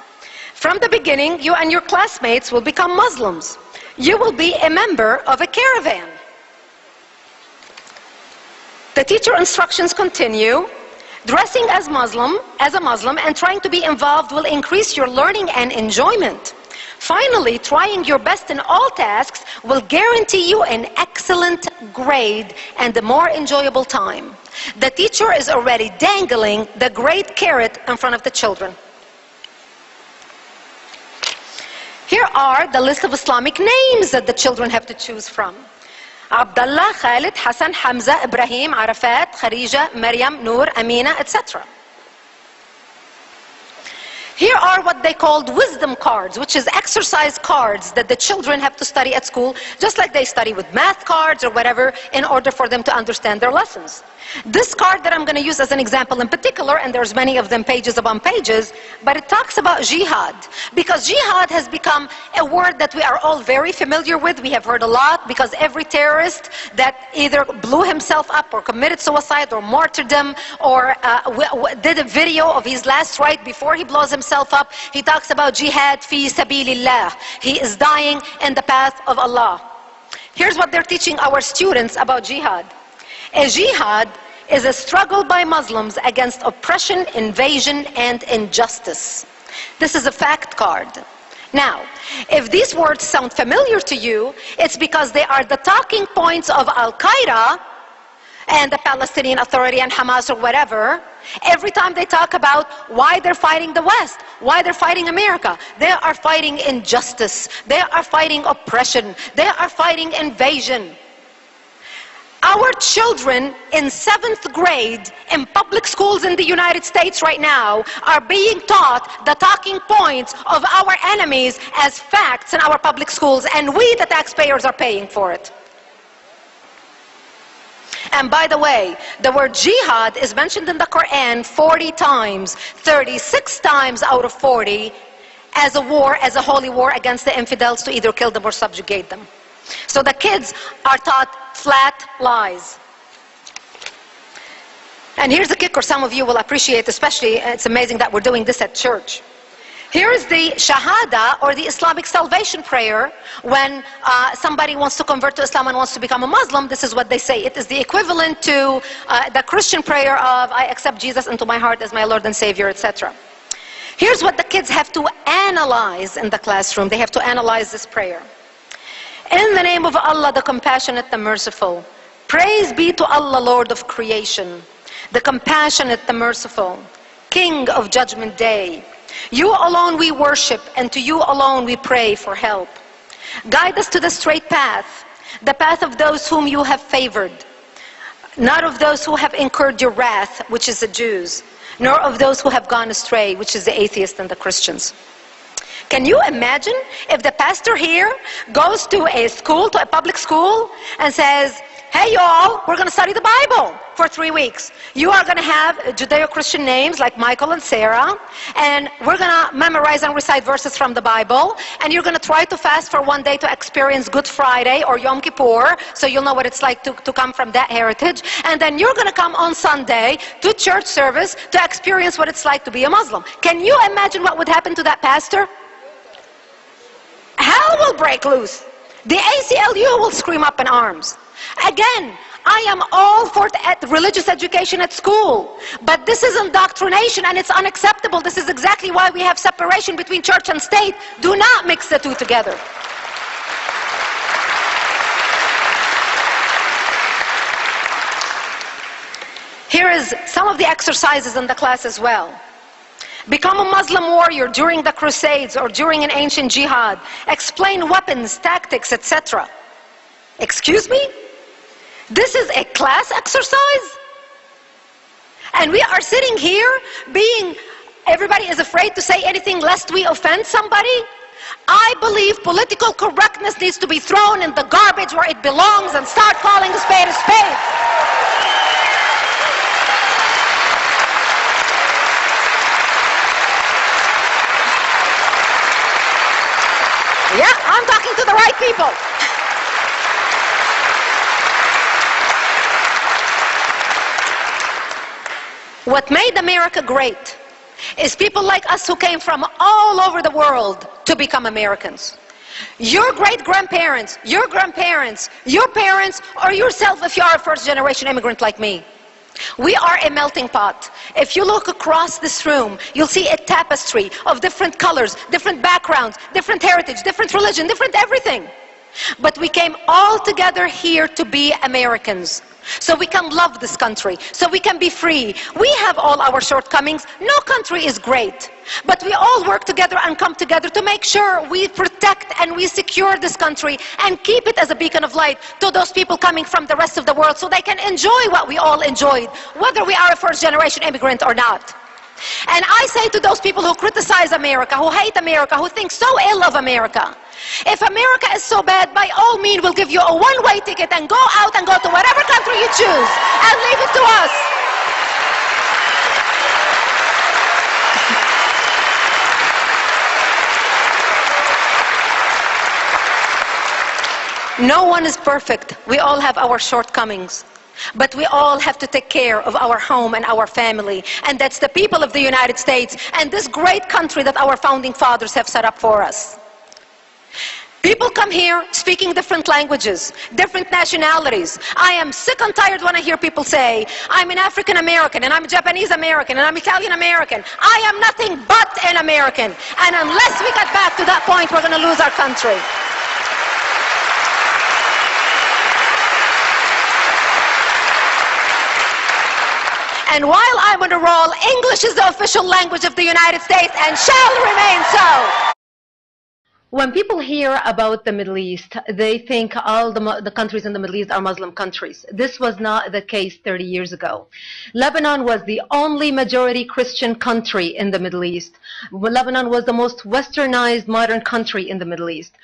From the beginning, you and your classmates will become Muslims. You will be a member of a caravan. The teacher instructions continue. Dressing as a Muslim and trying to be involved will increase your learning and enjoyment. Finally, trying your best in all tasks will guarantee you an excellent grade and a more enjoyable time. The teacher is already dangling the great carrot in front of the children. Here are the list of Islamic names that the children have to choose from. Abdullah, Khalid, Hassan, Hamza, Ibrahim, Arafat, Khadija, Maryam, Noor, Amina, etc. Here are what they called wisdom cards, which is exercise cards that the children have to study at school, just like they study with math cards or whatever, in order for them to understand their lessons. This card that I'm going to use as an example in particular, and there's many of them pages upon pages, but it talks about jihad. Because jihad has become a word that we are all very familiar with. We have heard a lot, because every terrorist that either blew himself up or committed suicide or martyrdom or did a video of his last rite before he blows himself up, he talks about jihad fi sabilillah. He is dying in the path of Allah. Here's what they're teaching our students about jihad. A jihad is a struggle by Muslims against oppression, invasion, and injustice. This is a fact card. Now, if these words sound familiar to you, it's because they are the talking points of Al-Qaeda and the Palestinian Authority and Hamas or whatever. Every time they talk about why they're fighting the West, why they're fighting America, they are fighting injustice, they are fighting oppression, they are fighting invasion. Our children in 7th grade in public schools in the United States right now are being taught the talking points of our enemies as facts in our public schools, and we, the taxpayers, are paying for it. And by the way, the word jihad is mentioned in the Quran 40 times, 36 times out of 40 as a war, as a holy war against the infidels to either kill them or subjugate them. So the kids are taught flat lies. And here's the kicker some of you will appreciate, especially, it's amazing that we're doing this at church. Here is the Shahada, or the Islamic salvation prayer, when somebody wants to convert to Islam and wants to become a Muslim. This is what they say. It is the equivalent to the Christian prayer of, I accept Jesus into my heart as my Lord and Savior, etc. Here's what the kids have to analyze in the classroom. They have to analyze this prayer. In the name of Allah, the compassionate, the merciful. Praise be to Allah, Lord of creation, the compassionate, the merciful, King of Judgment Day. You alone we worship, and to you alone we pray for help. Guide us to the straight path, the path of those whom you have favored, not of those who have incurred your wrath, which is the Jews, nor of those who have gone astray, which is the atheists and the Christians. Can you imagine if the pastor here goes to a school, to a public school, and says, hey y'all, we're going to study the Bible for 3 weeks. You are going to have Judeo-Christian names like Michael and Sarah, and we're going to memorize and recite verses from the Bible, and you're going to try to fast for 1 day to experience Good Friday or Yom Kippur, so you'll know what it's like to come from that heritage, and then you're going to come on Sunday to church service to experience what it's like to be a Muslim. Can you imagine what would happen to that pastor? Hell will break loose. The ACLU will scream up in arms. Again, I am all for religious education at school, but this is indoctrination and it's unacceptable. This is exactly why we have separation between church and state. Do not mix the two together. Here is some of the exercises in the class as well. Become a Muslim warrior during the Crusades or during an ancient jihad. Explain weapons, tactics, etc. Excuse me? This is a class exercise? And we are sitting here everybody is afraid to say anything lest we offend somebody? I believe political correctness needs to be thrown in the garbage where it belongs and start calling a spade a spade. Yeah, I'm talking to the right people. What made America great is people like us who came from all over the world to become Americans. Your great-grandparents, your grandparents, your parents, or yourself if you are a first-generation immigrant like me. We are a melting pot. If you look across this room, you'll see a tapestry of different colors, different backgrounds, different heritage, different religion, different everything. But we came all together here to be Americans. So we can love this country, so we can be free. We have all our shortcomings. No country is great. But we all work together and come together to make sure we protect and we secure this country and keep it as a beacon of light to those people coming from the rest of the world so they can enjoy what we all enjoyed, whether we are a first-generation immigrant or not. And I say to those people who criticize America, who hate America, who think so ill of America, if America is so bad, by all means we'll give you a one-way ticket and go out and go to whatever country you choose and leave it to us. No one is perfect. We all have our shortcomings. But we all have to take care of our home and our family. And that's the people of the United States and this great country that our founding fathers have set up for us. People come here speaking different languages, different nationalities. I am sick and tired when I hear people say, I'm an African American, and I'm a Japanese American, and I'm Italian American. I am nothing but an American. And unless we get back to that point, we're going to lose our country. And while I'm on a roll, English is the official language of the United States and shall remain so. When people hear about the Middle East, they think all the countries in the Middle East are Muslim countries. This was not the case 30 years ago. Lebanon was the only majority Christian country in the Middle East. Lebanon was the most westernized modern country in the Middle East.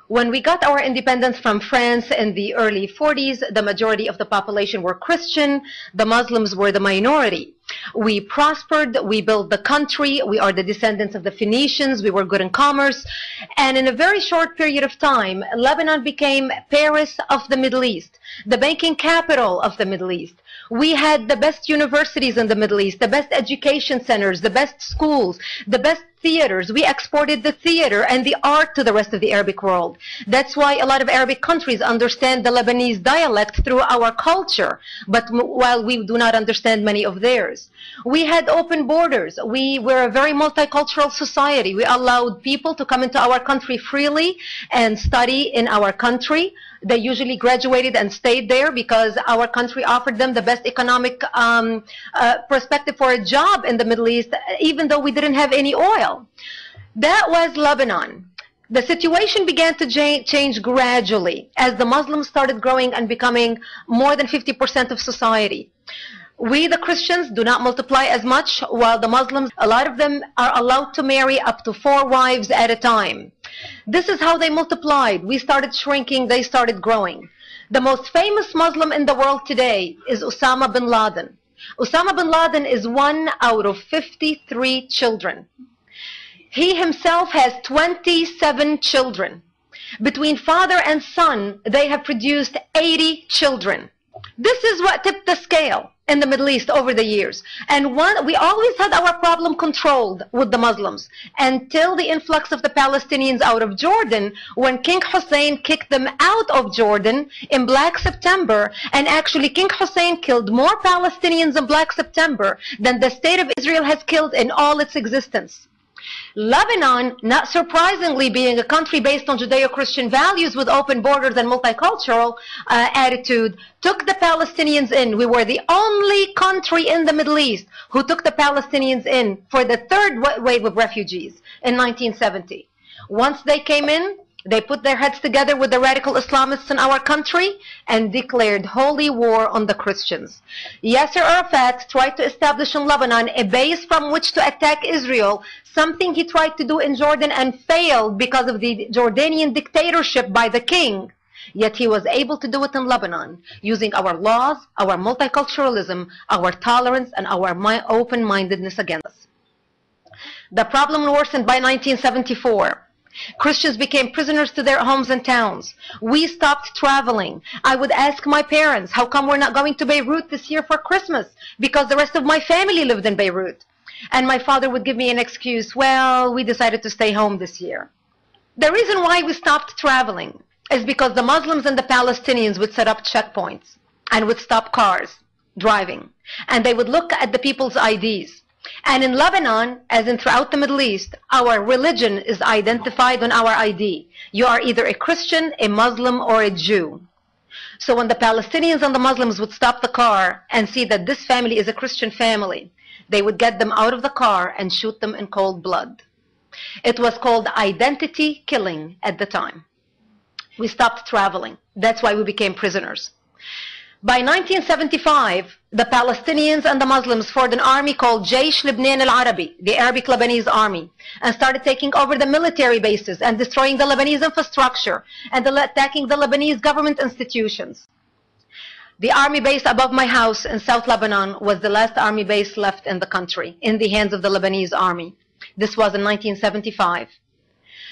When we got our independence from France in the early 40s, the majority of the population were Christian. The Muslims were the minority. We prospered, we built the country, we are the descendants of the Phoenicians, we were good in commerce, and in a very short period of time, Lebanon became Paris of the Middle East, the banking capital of the Middle East. We had the best universities in the Middle East, the best education centers, the best schools, the best theaters. We exported the theater and the art to the rest of the Arabic world. That's why a lot of Arabic countries understand the Lebanese dialect through our culture, but while we do not understand many of theirs. We had open borders. We were a very multicultural society. We allowed people to come into our country freely and study in our country. They usually graduated and stayed there because our country offered them the best economic perspective for a job in the Middle East, even though we didn't have any oil. That was Lebanon. The situation began to change gradually as the Muslims started growing and becoming more than 50% of society. We, the Christians, do not multiply as much, while the Muslims, a lot of them are allowed to marry up to 4 wives at a time. This is how they multiplied. We started shrinking, they started growing. The most famous Muslim in the world today is Osama bin Laden. Osama bin Laden is 1 out of 53 children. He himself has 27 children. Between father and son, they have produced 80 children. This is what tipped the scale in the Middle East over the years. And we always had our problem controlled with the Muslims until the influx of the Palestinians out of Jordan, when King Hussein kicked them out of Jordan in Black September. And actually King Hussein killed more Palestinians in Black September than the state of Israel has killed in all its existence. Lebanon, not surprisingly, being a country based on Judeo-Christian values with open borders and multicultural attitude, took the Palestinians in. We were the only country in the Middle East who took the Palestinians in for the 3rd wave of refugees in 1970. Once they came in, they put their heads together with the radical Islamists in our country and declared holy war on the Christians. Yasser Arafat tried to establish in Lebanon a base from which to attack Israel, something he tried to do in Jordan and failed because of the Jordanian dictatorship by the king. Yet he was able to do it in Lebanon, using our laws, our multiculturalism, our tolerance, and our open-mindedness against us. The problem worsened by 1974. Christians became prisoners to their homes and towns. We stopped traveling. I would ask my parents, how come we're not going to Beirut this year for Christmas? Because the rest of my family lived in Beirut. And my father would give me an excuse, well, we decided to stay home this year. The reason why we stopped traveling is because the Muslims and the Palestinians would set up checkpoints and would stop cars driving. And they would look at the people's IDs. And in Lebanon, as in throughout the Middle East, our religion is identified on our ID. You are either a Christian, a Muslim, or a Jew. So when the Palestinians and the Muslims would stop the car and see that this family is a Christian family, they would get them out of the car and shoot them in cold blood. It was called identity killing at the time. We stopped traveling. That's why we became prisoners. By 1975, the Palestinians and the Muslims formed an army called Jaysh Lebanon al-Arabi, the Arabic Lebanese army, and started taking over the military bases and destroying the Lebanese infrastructure and attacking the Lebanese government institutions. The army base above my house in South Lebanon was the last army base left in the country, in the hands of the Lebanese army. This was in 1975.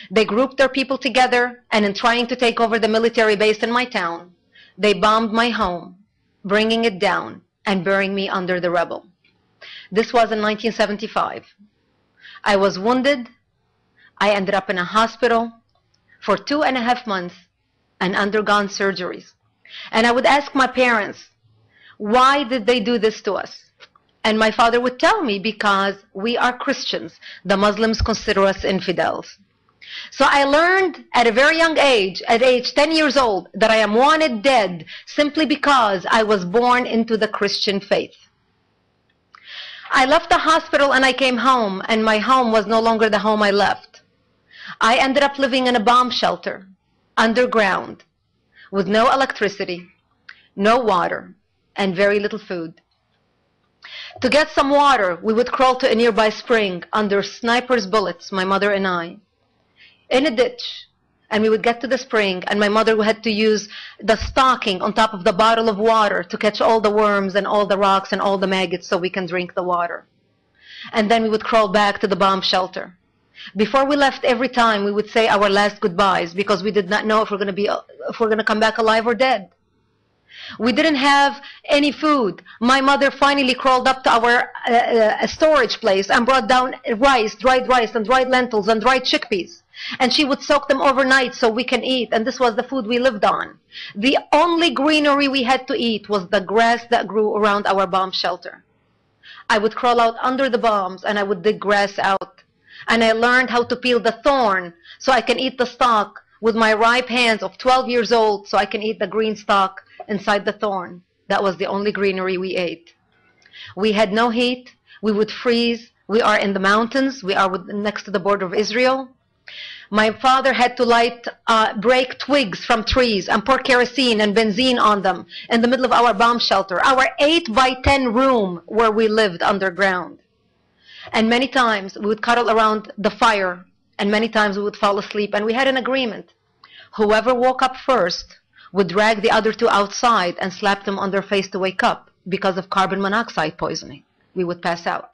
They grouped their people together, and in trying to take over the military base in my town, they bombed my home, bringing it down and burying me under the rubble. This was in 1975. I was wounded. I ended up in a hospital for 2.5 months and undergone surgeries. And I would ask my parents, why did they do this to us? And my father would tell me, because we are Christians. The Muslims consider us infidels. So I learned at a very young age, at age 10 years old, that I am wanted dead simply because I was born into the Christian faith. I left the hospital and I came home, and my home was no longer the home I left. I ended up living in a bomb shelter, underground, with no electricity, no water, and very little food. To get some water, we would crawl to a nearby spring under snipers' bullets, my mother and I, in a ditch, and we would get to the spring, and my mother had to use the stocking on top of the bottle of water to catch all the worms and all the rocks and all the maggots so we can drink the water. And then we would crawl back to the bomb shelter. Before we left, every time we would say our last goodbyes because we did not know if we're going to come back alive or dead. We didn't have any food. My mother finally crawled up to our storage place and brought down rice, dried and dried lentils and dried chickpeas. And she would soak them overnight so we can eat. And this was the food we lived on. The only greenery we had to eat was the grass that grew around our bomb shelter. I would crawl out under the bombs and I would dig grass out. And I learned how to peel the thorn so I can eat the stalk with my ripe hands of 12 years old so I can eat the green stalk inside the thorn. That was the only greenery we ate. We had no heat. We would freeze. We are in the mountains. We are next to the border of Israel. My father had to break twigs from trees and pour kerosene and benzene on them in the middle of our bomb shelter, our 8 by 10 room where we lived underground. And many times we would cuddle around the fire, and many times we would fall asleep, and we had an agreement. Whoever woke up first would drag the other two outside and slap them on their face to wake up because of carbon monoxide poisoning. We would pass out.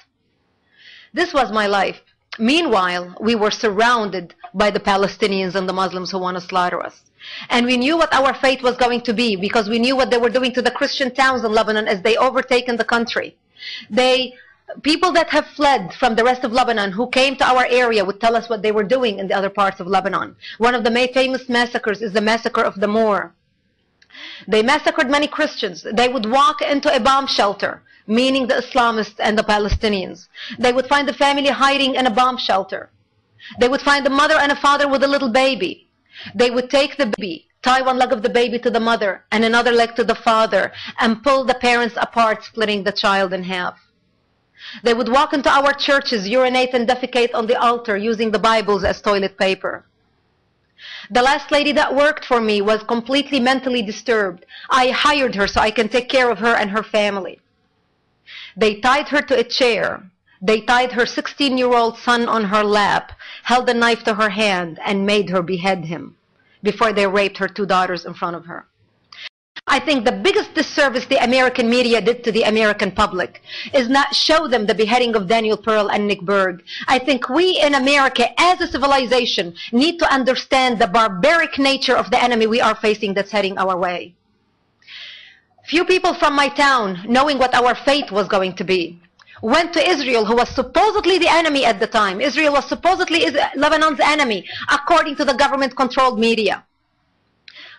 This was my life. Meanwhile, we were surrounded by the Palestinians and the Muslims who want to slaughter us. And we knew what our fate was going to be because we knew what they were doing to the Christian towns in Lebanon as they overtaken the country. People that have fled from the rest of Lebanon who came to our area would tell us what they were doing in the other parts of Lebanon. One of the famous massacres is the massacre of the Moor. They massacred many Christians. They would walk into a bomb shelter, meaning the Islamists and the Palestinians. They would find the family hiding in a bomb shelter. They would find a mother and a father with a little baby. They would take the baby, tie one leg of the baby to the mother and another leg to the father, and pull the parents apart, splitting the child in half. They would walk into our churches, urinate and defecate on the altar using the Bibles as toilet paper. The last lady that worked for me was completely mentally disturbed. I hired her so I can take care of her and her family. They tied her to a chair. They tied her 16-year-old son on her lap, held a knife to her hand, and made her behead him before they raped her 2 daughters in front of her. I think the biggest disservice the American media did to the American public is not show them the beheading of Daniel Pearl and Nick Berg. I think we in America as a civilization need to understand the barbaric nature of the enemy we are facing that's heading our way. Few people from my town, knowing what our fate was going to be, went to Israel, who was supposedly the enemy at the time. Israel was supposedly Lebanon's enemy, according to the government-controlled media.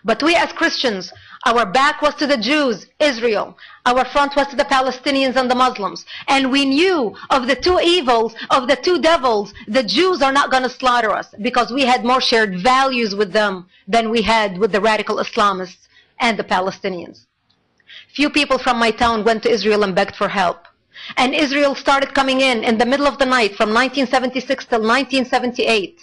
But we as Christians, our back was to the Jews, Israel. Our front was to the Palestinians and the Muslims. And we knew of the 2 evils, of the 2 devils, the Jews are not going to slaughter us because we had more shared values with them than we had with the radical Islamists and the Palestinians. Few people from my town went to Israel and begged for help. And Israel started coming in the middle of the night from 1976 till 1978.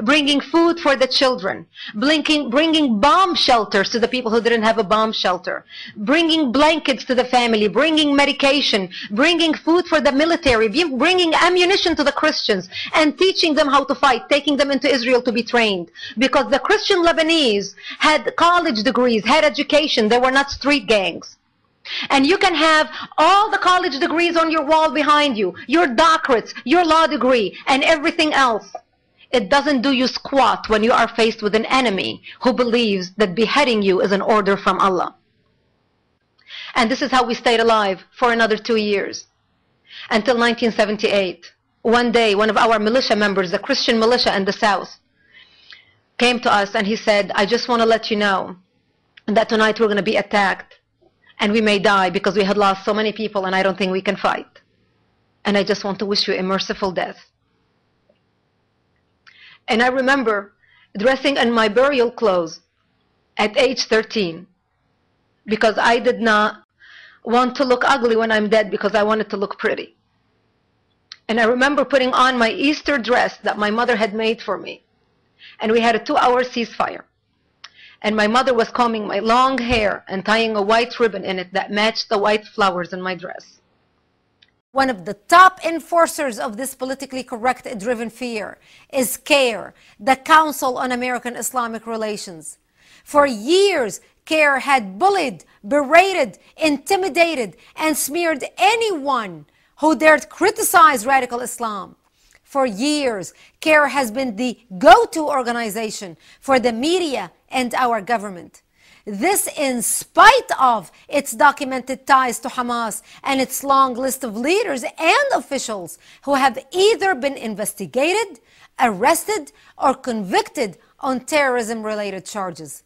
Bringing food for the children, bringing bomb shelters to the people who didn't have a bomb shelter, bringing blankets to the family, bringing medication, bringing food for the military, bringing ammunition to the Christians, and teaching them how to fight, taking them into Israel to be trained. Because the Christian Lebanese had college degrees, had education, they were not street gangs. And you can have all the college degrees on your wall behind you, your doctorates, your law degree, and everything else. It doesn't do you squat when you are faced with an enemy who believes that beheading you is an order from Allah. And this is how we stayed alive for another 2 years, until 1978. One day, one of our militia members, the Christian militia in the south, came to us and he said, I just want to let you know that tonight we're going to be attacked and we may die because we had lost so many people and I don't think we can fight. And I just want to wish you a merciful death. And I remember dressing in my burial clothes at age 13 because I did not want to look ugly when I'm dead because I wanted to look pretty. And I remember putting on my Easter dress that my mother had made for me. And we had a 2-hour ceasefire. And my mother was combing my long hair and tying a white ribbon in it that matched the white flowers in my dress. One of the top enforcers of this politically correct-driven fear is CAIR, the Council on American Islamic Relations. For years, CAIR had bullied, berated, intimidated, and smeared anyone who dared criticize radical Islam. For years, CAIR has been the go-to organization for the media and our government. This in spite of its documented ties to Hamas and its long list of leaders and officials who have either been investigated, arrested, or convicted on terrorism-related charges.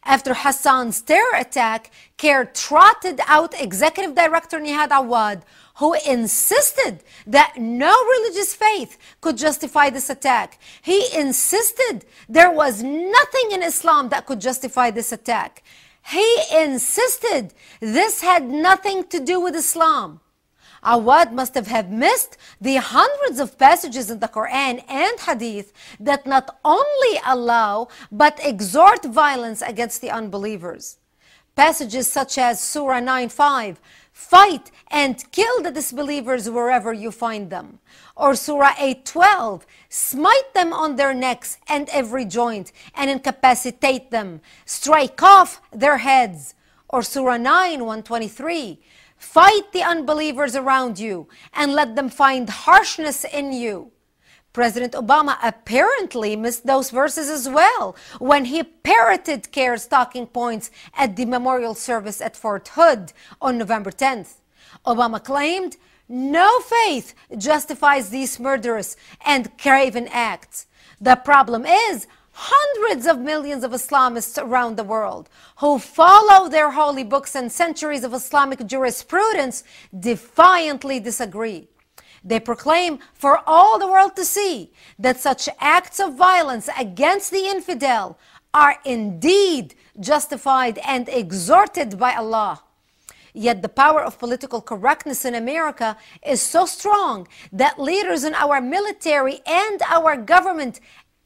After Hassan's terror attack, CAIR trotted out Executive Director Nihad Awad, who insisted that no religious faith could justify this attack. He insisted there was nothing in Islam that could justify this attack. He insisted this had nothing to do with Islam. Awad must have missed the hundreds of passages in the Quran and Hadith that not only allow but exhort violence against the unbelievers. Passages such as Surah 9:5, fight and kill the disbelievers wherever you find them. Or Surah 8:12, smite them on their necks and every joint and incapacitate them, strike off their heads. Or Surah 9:123, fight the unbelievers around you and let them find harshness in you. President Obama apparently missed those verses as well when he parroted CAIR's talking points at the memorial service at Fort Hood on November 10th. Obama claimed no faith justifies these murderous and craven acts. The problem is hundreds of millions of Islamists around the world who follow their holy books and centuries of Islamic jurisprudence defiantly disagree. They proclaim for all the world to see that such acts of violence against the infidel are indeed justified and exhorted by Allah. Yet the power of political correctness in America is so strong that leaders in our military and our government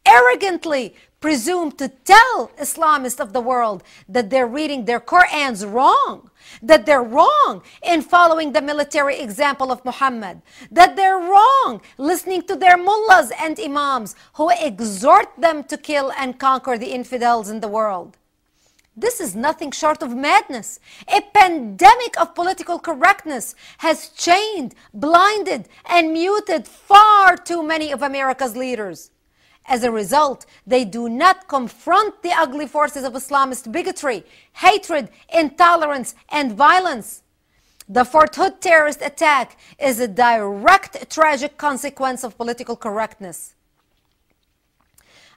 arrogantly presume to tell Islamists of the world that they're reading their Qur'ans wrong, that they're wrong in following the military example of Muhammad, that they're wrong listening to their mullahs and imams who exhort them to kill and conquer the infidels in the world. This is nothing short of madness. A pandemic of political correctness has chained, blinded, and muted far too many of America's leaders. As a result, they do not confront the ugly forces of Islamist bigotry, hatred, intolerance, and violence. The Fort Hood terrorist attack is a direct tragic consequence of political correctness.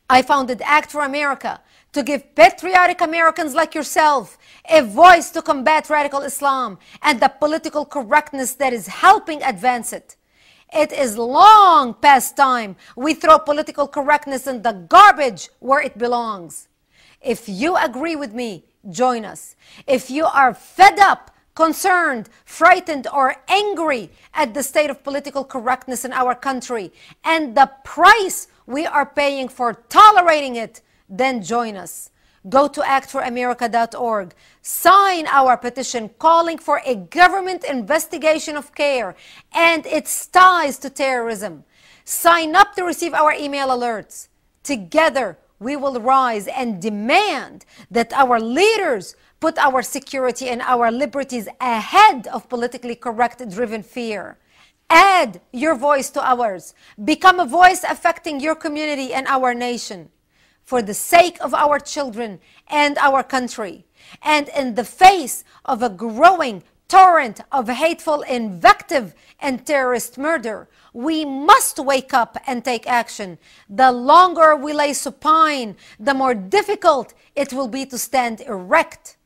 I founded Act for America to give patriotic Americans like yourself a voice to combat radical Islam and the political correctness that is helping advance it. It is long past time we throw political correctness in the garbage where it belongs. If you agree with me, join us. If you are fed up, concerned, frightened, or angry at the state of political correctness in our country and the price we are paying for tolerating it, then join us. Go to actforamerica.org. Sign our petition calling for a government investigation of CAIR and its ties to terrorism. Sign up to receive our email alerts. Together, we will rise and demand that our leaders put our security and our liberties ahead of politically correct-driven fear. Add your voice to ours. Become a voice affecting your community and our nation. For the sake of our children and our country, and in the face of a growing torrent of hateful invective and terrorist murder, we must wake up and take action. The longer we lay supine, the more difficult it will be to stand erect.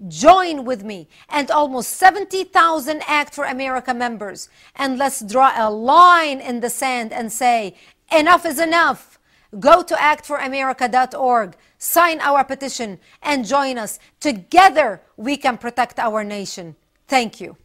Join with me and almost 70,000 Act for America members, and let's draw a line in the sand and say, enough is enough. Go to actforamerica.org, sign our petition, and join us. Together, we can protect our nation. Thank you.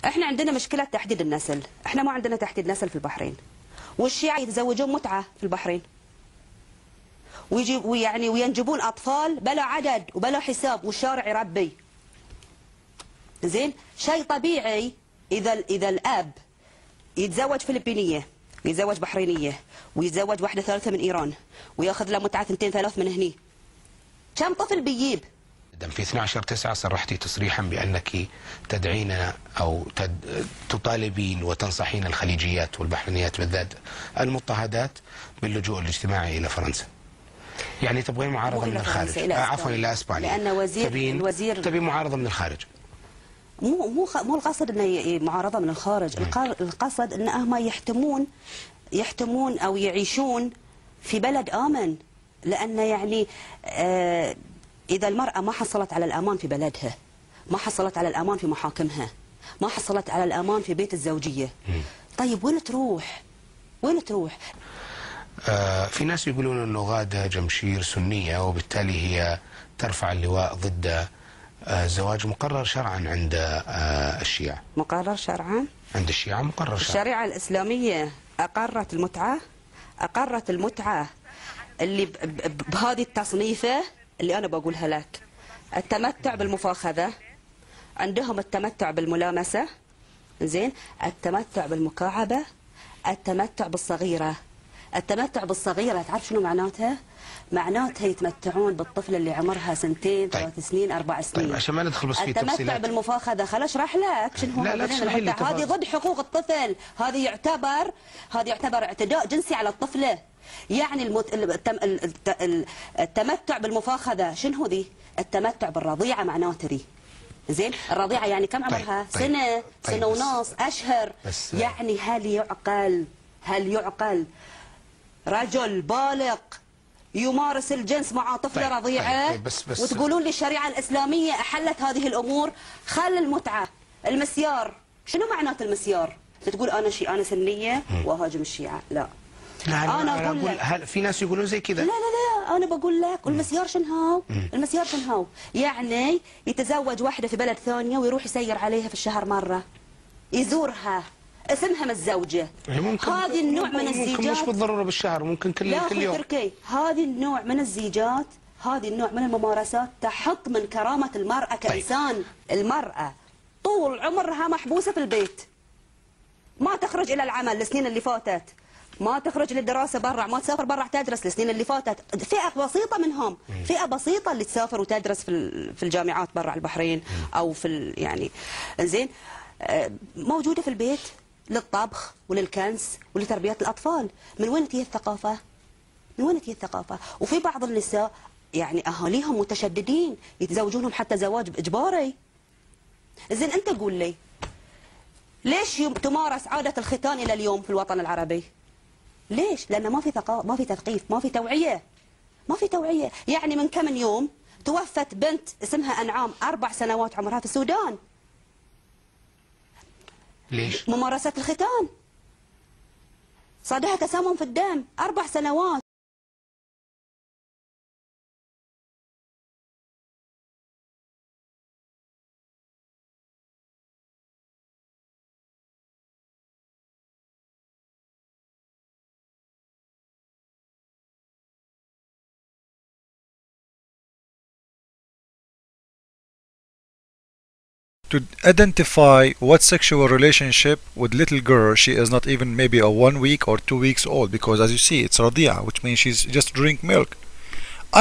احنا عندنا مشكلة تحديد النسل، احنا ما عندنا تحديد نسل في البحرين، والشيعة يتزوجون متعة في البحرين، وينجبون أطفال بلا عدد وبلا حساب، والشارع يربي. زين، شيء طبيعي إذا الأب يتزوج فلبينية ويتزوج بحرينية ويتزوج واحدة ثالثة من إيران وياخذ له متعة 2 3 من هني، كم طفل بيجيب؟ في 12/9 صرحتي تصريحا بأنك تدعين أو تطالبين وتنصحين الخليجيات والبحرينيات بالذات المضطهدات باللجوء الاجتماعي إلى فرنسا. يعني تبغين معارضة من الخارج، عفوا إلى أسبانيا، لأن الوزير تبين معارضة من الخارج. مو القصد انه معارضه من الخارج، القصد ان هم يحتمون او يعيشون في بلد امن، لان يعني اذا المراه ما حصلت على الامان في بلدها، ما حصلت على الامان في محاكمها، ما حصلت على الامان في بيت الزوجيه، طيب وين تروح؟ وين تروح؟ في ناس يقولون انه غادة جمشير سنية وبالتالي هي ترفع اللواء ضد زواج مقرر شرعا عند الشيعة. مقرر شرعا؟ عند الشيعة مقرر شرعا. الشريعة الإسلامية أقرت المتعة اللي بهذه التصنيفة اللي أنا بقولها لك. التمتع بالمفاخذة، عندهم التمتع بالملامسة، زين، التمتع بالمكاعبة، التمتع بالصغيرة. التمتع بالصغيرة تعرف شنو معناتها؟ معناتها يتمتعون بالطفل اللي عمرها 2 3 سنين 4 سنين. طيب عشان ما ندخل بس في تفصيلات. التمتع بالمفاخذة خل اشرح لك شنو هو. لا هذه ضد حقوق الطفل، هذه يعتبر اعتداء جنسي على الطفلة. يعني التمتع بالمفاخذة شنو ذي؟ التمتع بالرضيعة معناته ذي. زين، الرضيعة يعني كم عمرها؟ سنة ونص، أشهر. يعني هل يعقل رجل بالغ يمارس الجنس مع طفلة رضيعة؟ بس وتقولون لي الشريعة الإسلامية أحلت هذه الأمور؟ خل المتعة، المسيار، شنو معنات المسيار؟ تقول أنا سنية وأهاجم الشيعة؟ لا، أنا أقول هل في ناس يقولون زي كذا؟ لا، أنا بقول لك المسيار شنو؟ المسيار شنو؟ يعني يتزوج واحدة في بلد ثانية ويروح يسير عليها في الشهر مرة، يزورها، اسمها متزوجة. هذه النوع من الزيجات مش بالضرورة بالشهر، ممكن كل يوم. تركي، هذه النوع من الزيجات، هذه النوع من الممارسات تحط من كرامة المرأة كإنسان. المرأة طول عمرها محبوسة في البيت، ما تخرج إلى العمل السنين اللي فاتت، ما تخرج للدراسة برا، ما تسافر برا تدرس السنين اللي فاتت. فئة بسيطة منهم، فئة بسيطة اللي تسافر وتدرس في الجامعات برا البحرين أو في يعني زين، موجودة في البيت للطبخ وللكنس ولتربية الأطفال. من وين تجي الثقافة؟ من وين تجي الثقافة؟ وفي بعض النساء يعني أهاليهم متشددين يتزوجونهم حتى زواج إجباري. زين، أنت قول لي ليش تمارس عادة الختان إلى اليوم في الوطن العربي؟ ليش؟ لأن ما في ثقافة، ما في تثقيف، ما في توعية، ما في توعية. يعني من كم يوم توفت بنت اسمها أنعام 4 سنوات عمرها في السودان. ليش؟ ممارسة الختان صادها تسمم في الدم 4 سنوات. To identify what sexual relationship with little girl, she is not even maybe a 1 week or 2 weeks old, because as you see it's radia, which means she's just drink milk.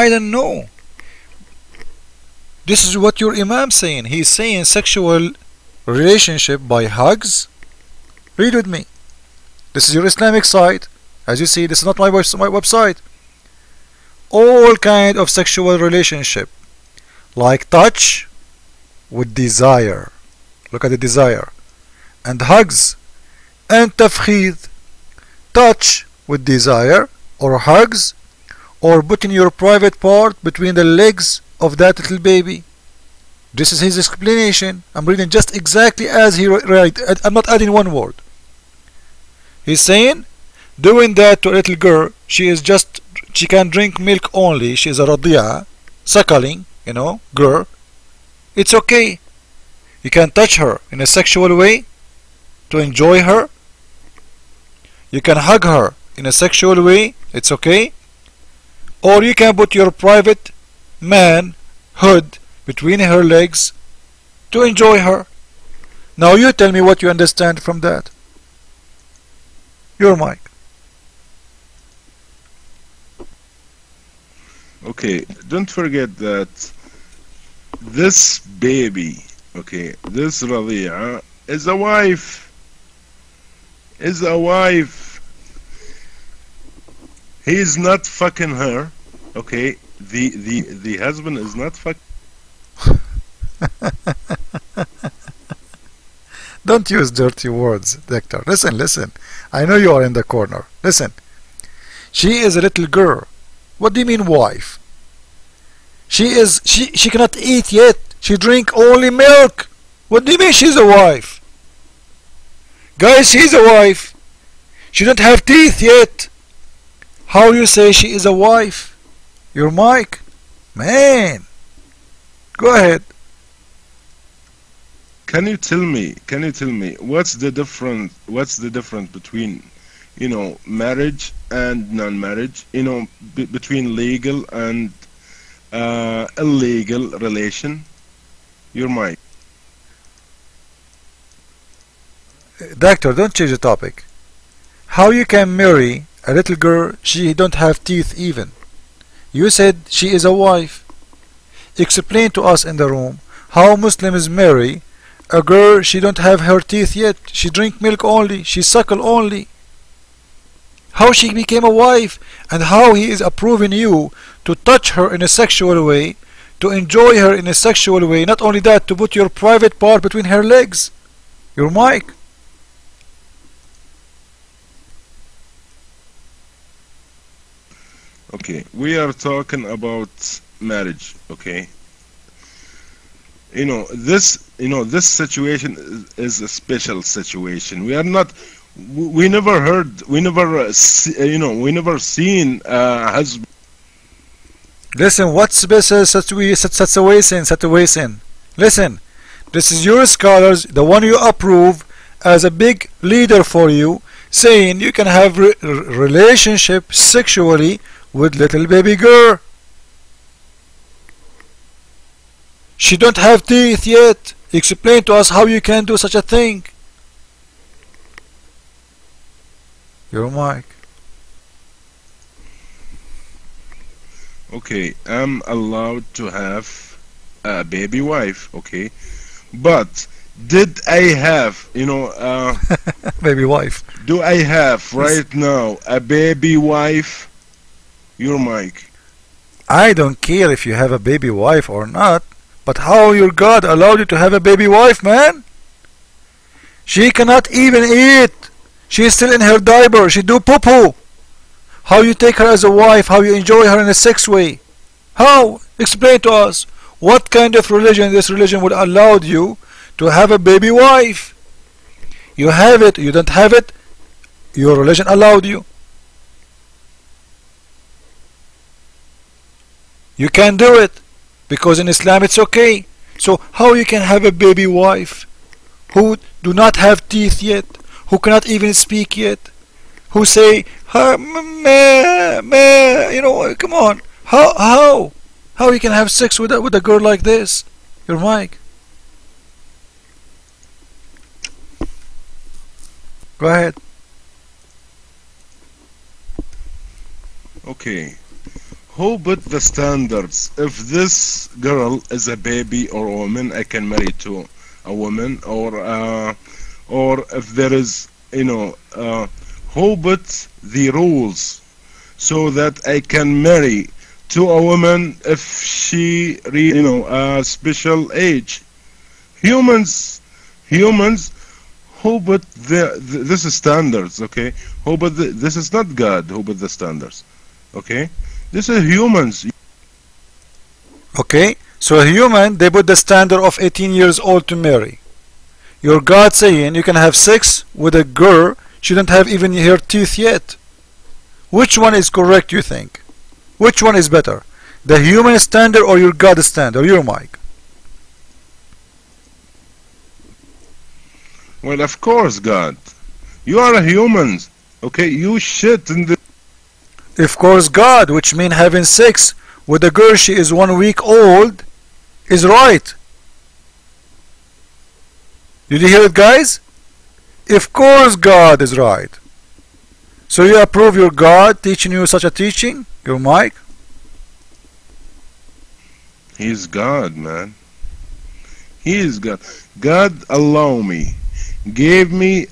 I don't know. This is what your imam saying. He's saying sexual relationship by hugs. Read with me. This is your Islamic site. As you see, this is not my website. All kind of sexual relationship, like touch with desire. Look at the desire. And hugs and tafkhid. Touch with desire, or hugs, or putting your private part between the legs of that little baby. This is his explanation. I'm reading just exactly as he wrote. I'm not adding one word. He's saying doing that to a little girl, she can drink milk only. She is a radia, suckling, girl. It's okay. You can touch her in a sexual way to enjoy her. You can hug her in a sexual way, it's okay. Or you can put your private manhood between her legs to enjoy her. Now you tell me what you understand from that. Your mic. Okay, don't forget that this baby, okay, this Radia is a wife. Is a wife. He is not fucking her. Okay, the husband is not fucking. Don't use dirty words, Doctor. Listen, listen. I know you are in the corner. Listen. She is a little girl. What do you mean wife? She cannot eat yet. She drink only milk. What do you mean she's a wife? Guys, she's a wife. She don't have teeth yet. How you say she is a wife? Your mic? Man. Go ahead. Can you tell me what's the difference between, you know, marriage and non-marriage, you know, between legal and illegal relation? Your mic. Doctor, don't change the topic. How you can marry a little girl, she don't have teeth even? You said she is a wife. Explain to us in the room how Muslims marry a girl, she don't have her teeth yet. She drink milk only. She suckle only. How she became a wife, and how he is approving you to touch her in a sexual way, to enjoy her in a sexual way. Not only that, to put your private part between her legs. Your mic. Okay, we are talking about marriage. Okay. You know this situation is a special situation. We never heard, we never seen husband. Listen, what's special situation? Listen, this is your scholars, the one you approve as a big leader for you, saying you can have relationship sexually with little baby girl. She don't have teeth yet. Explain to us how you can do such a thing. Your mic. Okay, I'm allowed to have a baby wife, okay, but did I have, baby wife? Do I have right now a baby wife? Your mic. I don't care if you have a baby wife or not. But how your God allowed you to have a baby wife, man? She cannot even eat. She is still in her diaper. She do poo-poo. How you take her as a wife? How you enjoy her in a sex way? How? Explain to us. What kind of religion this religion would allow you to have a baby wife? You have it. You don't have it. Your religion allowed you. You can do it. Because in Islam it's okay. So how you can have a baby wife who do not have teeth yet, who cannot even speak yet, who say, come on. How you can have sex with a girl like this? Your mic. Go ahead. Okay. Who put the standards? If this girl is a baby or a woman, I can marry to a woman, or if there is, who put the rules so that I can marry to a woman if she, a special age? Humans, who put this is standards? Okay, who put this is not God who put the standards. Okay. This is humans. Okay, so a human, they put the standard of 18 years old to marry. Your God saying you can have sex with a girl, she don't have even her teeth yet. Which one is correct, you think? Which one is better? The human standard or your God standard? Your mic. Well, of course, God. You are a human. Okay, you shit in the... Of course, God, which means having sex with a girl she is 1 week old, is right. Did you hear it, guys? Of course, God is right. So you approve your God teaching you such a teaching? Your mic? He's God, man. He is God. God allow me, gave me,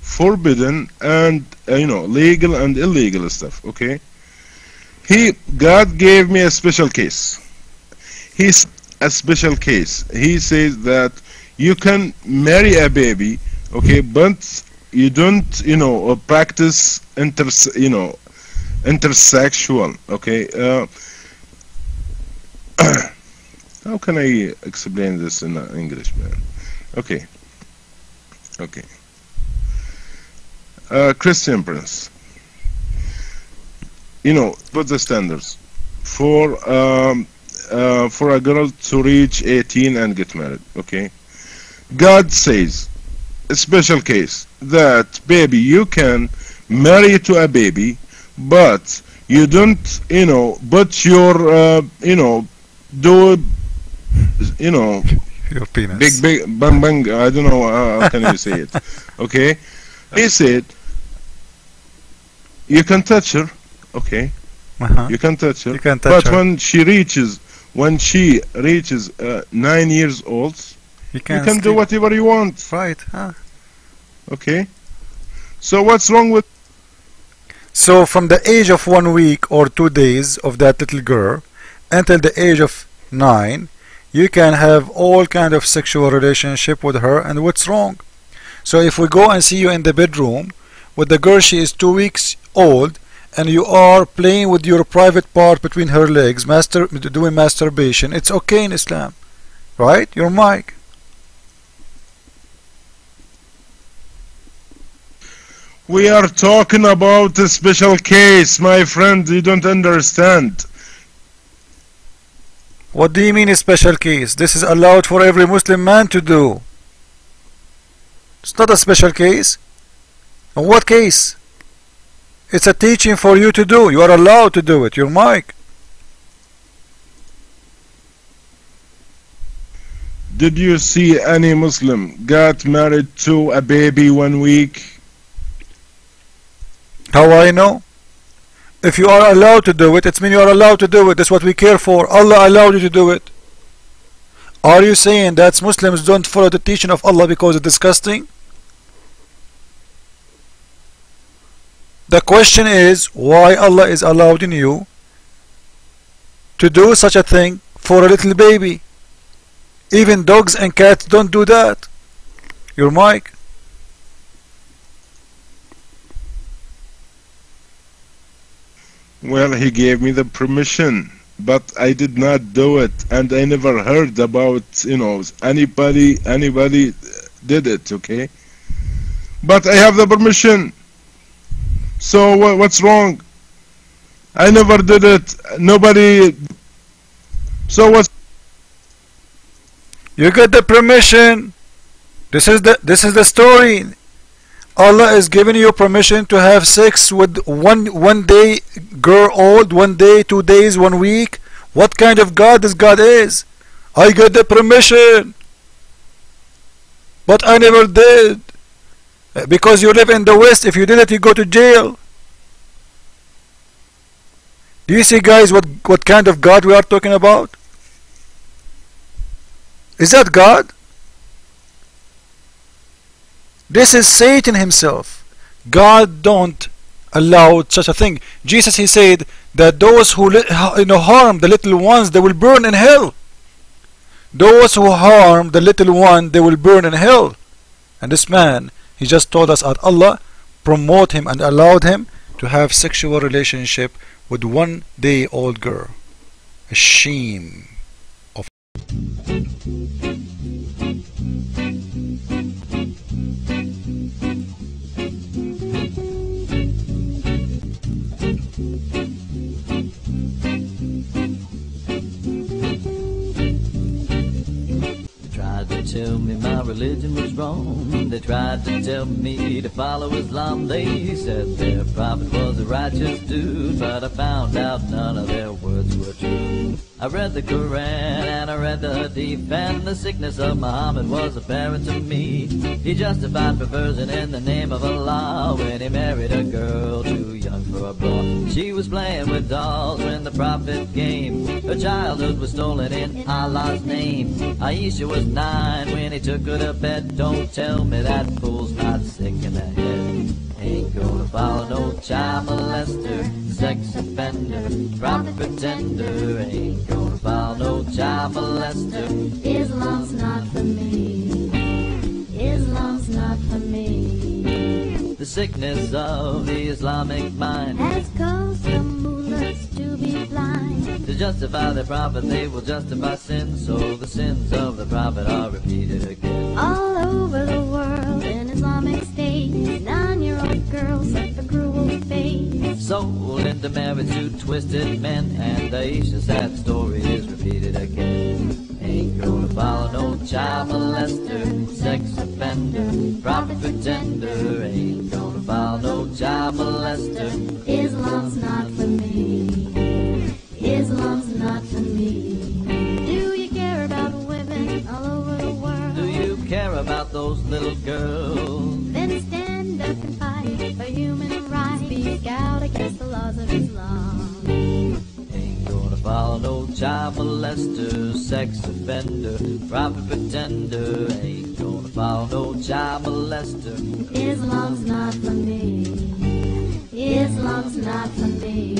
forbidden and legal and illegal stuff. Okay. God gave me a special case. He's a special case. He says that you can marry a baby, okay, but you don't, practice intersexual, okay. How can I explain this in English, man? Okay. Christian Prince. What's the standards for a girl to reach 18 and get married? Okay. God says, a special case, that baby, you can marry to a baby, but you don't, but your, do, your penis. big, bang, bang, I don't know, how can you say it? Okay. He said, you can touch her, okay. You can touch her, but when she reaches 9 years old, you can do whatever you want. Right, huh? Okay. So what's wrong with... So from the age of 1 week or 2 days of that little girl until the age of 9, you can have all kind of sexual relationship with her, and what's wrong? So if we go and see you in the bedroom with the girl, she is 2 weeks old, and you are playing with your private part between her legs, doing masturbation, it's okay in Islam, right? Your mic. We are talking about a special case, my friend. You don't understand. What do you mean a special case? This is allowed for every Muslim man to do. It's not a special case. In what case? It's a teaching for you to do. You are allowed to do it. Your mic. Did you see any Muslim got married to a baby 1 week? How I know? If you are allowed to do it, it means you are allowed to do it. That's what we care for. Allah allowed you to do it. Are you saying that Muslims don't follow the teaching of Allah because it's disgusting? The question is why Allah is allowing you to do such a thing for a little baby. Even dogs and cats don't do that. Your mic. Well, he gave me the permission, but I did not do it, and I never heard about, anybody did it, okay? But I have the permission. So what's wrong? I never did it. Nobody. So what's... You got the permission. This is the story. Allah is giving you permission to have sex with one day girl old, 1 day, 2 days, 1 week. What kind of God this God is? I got the permission, but I never did. Because you live in the West, if you did it, you go to jail. Do you see, guys, what kind of God we are talking about? Is that God? This is Satan himself. God don't allow such a thing. Jesus, he said that those who harm the little ones, they will burn in hell. Those who harm the little one, they will burn in hell. And this man, he just told us that Allah promote him and allowed him to have sexual relationship with 1 day old girl. A shame of... tell me my religion was wrong. They tried to tell me to follow Islam. They said their prophet was a righteous dude, but I found out none of their words were true. I read the Quran and I read the Hadith, and the sickness of Muhammad was apparent to me. He justified perversion in the name of Allah when he married a girl too young for a bra. She was playing with dolls when the prophet came. Her childhood was stolen in Allah's name. Aisha was 9 when he took her to bed. Don't tell me that fool's not sick in the head. Ain't gonna follow no child molester, sex offender, prophet pretender. Ain't gonna follow no child molester. Islam's not for me. Islam's not for me. The sickness of the Islamic mind has caused some mullahs to be blind. To justify their prophet, they will justify sin, so the sins of the prophet are repeated again. All over the world in Islamic states, 9-year-old girls suffer cruel fate. Sold into marriage to twisted men, and Aisha's sad story is repeated again. Ain't gonna follow no child molester, sex offender, prophet pretender. Ain't gonna follow no child molester. Islam's not for me. Islam's not for me. Do you care about women all over the world? Do you care about those little girls? Then stand up and fight for human rights. Speak out against the laws of Islam. Ain't gonna follow no child molester, sex offender, prophet pretender. Ain't gonna follow no child molester. Islam's not for me. Islam's not for me.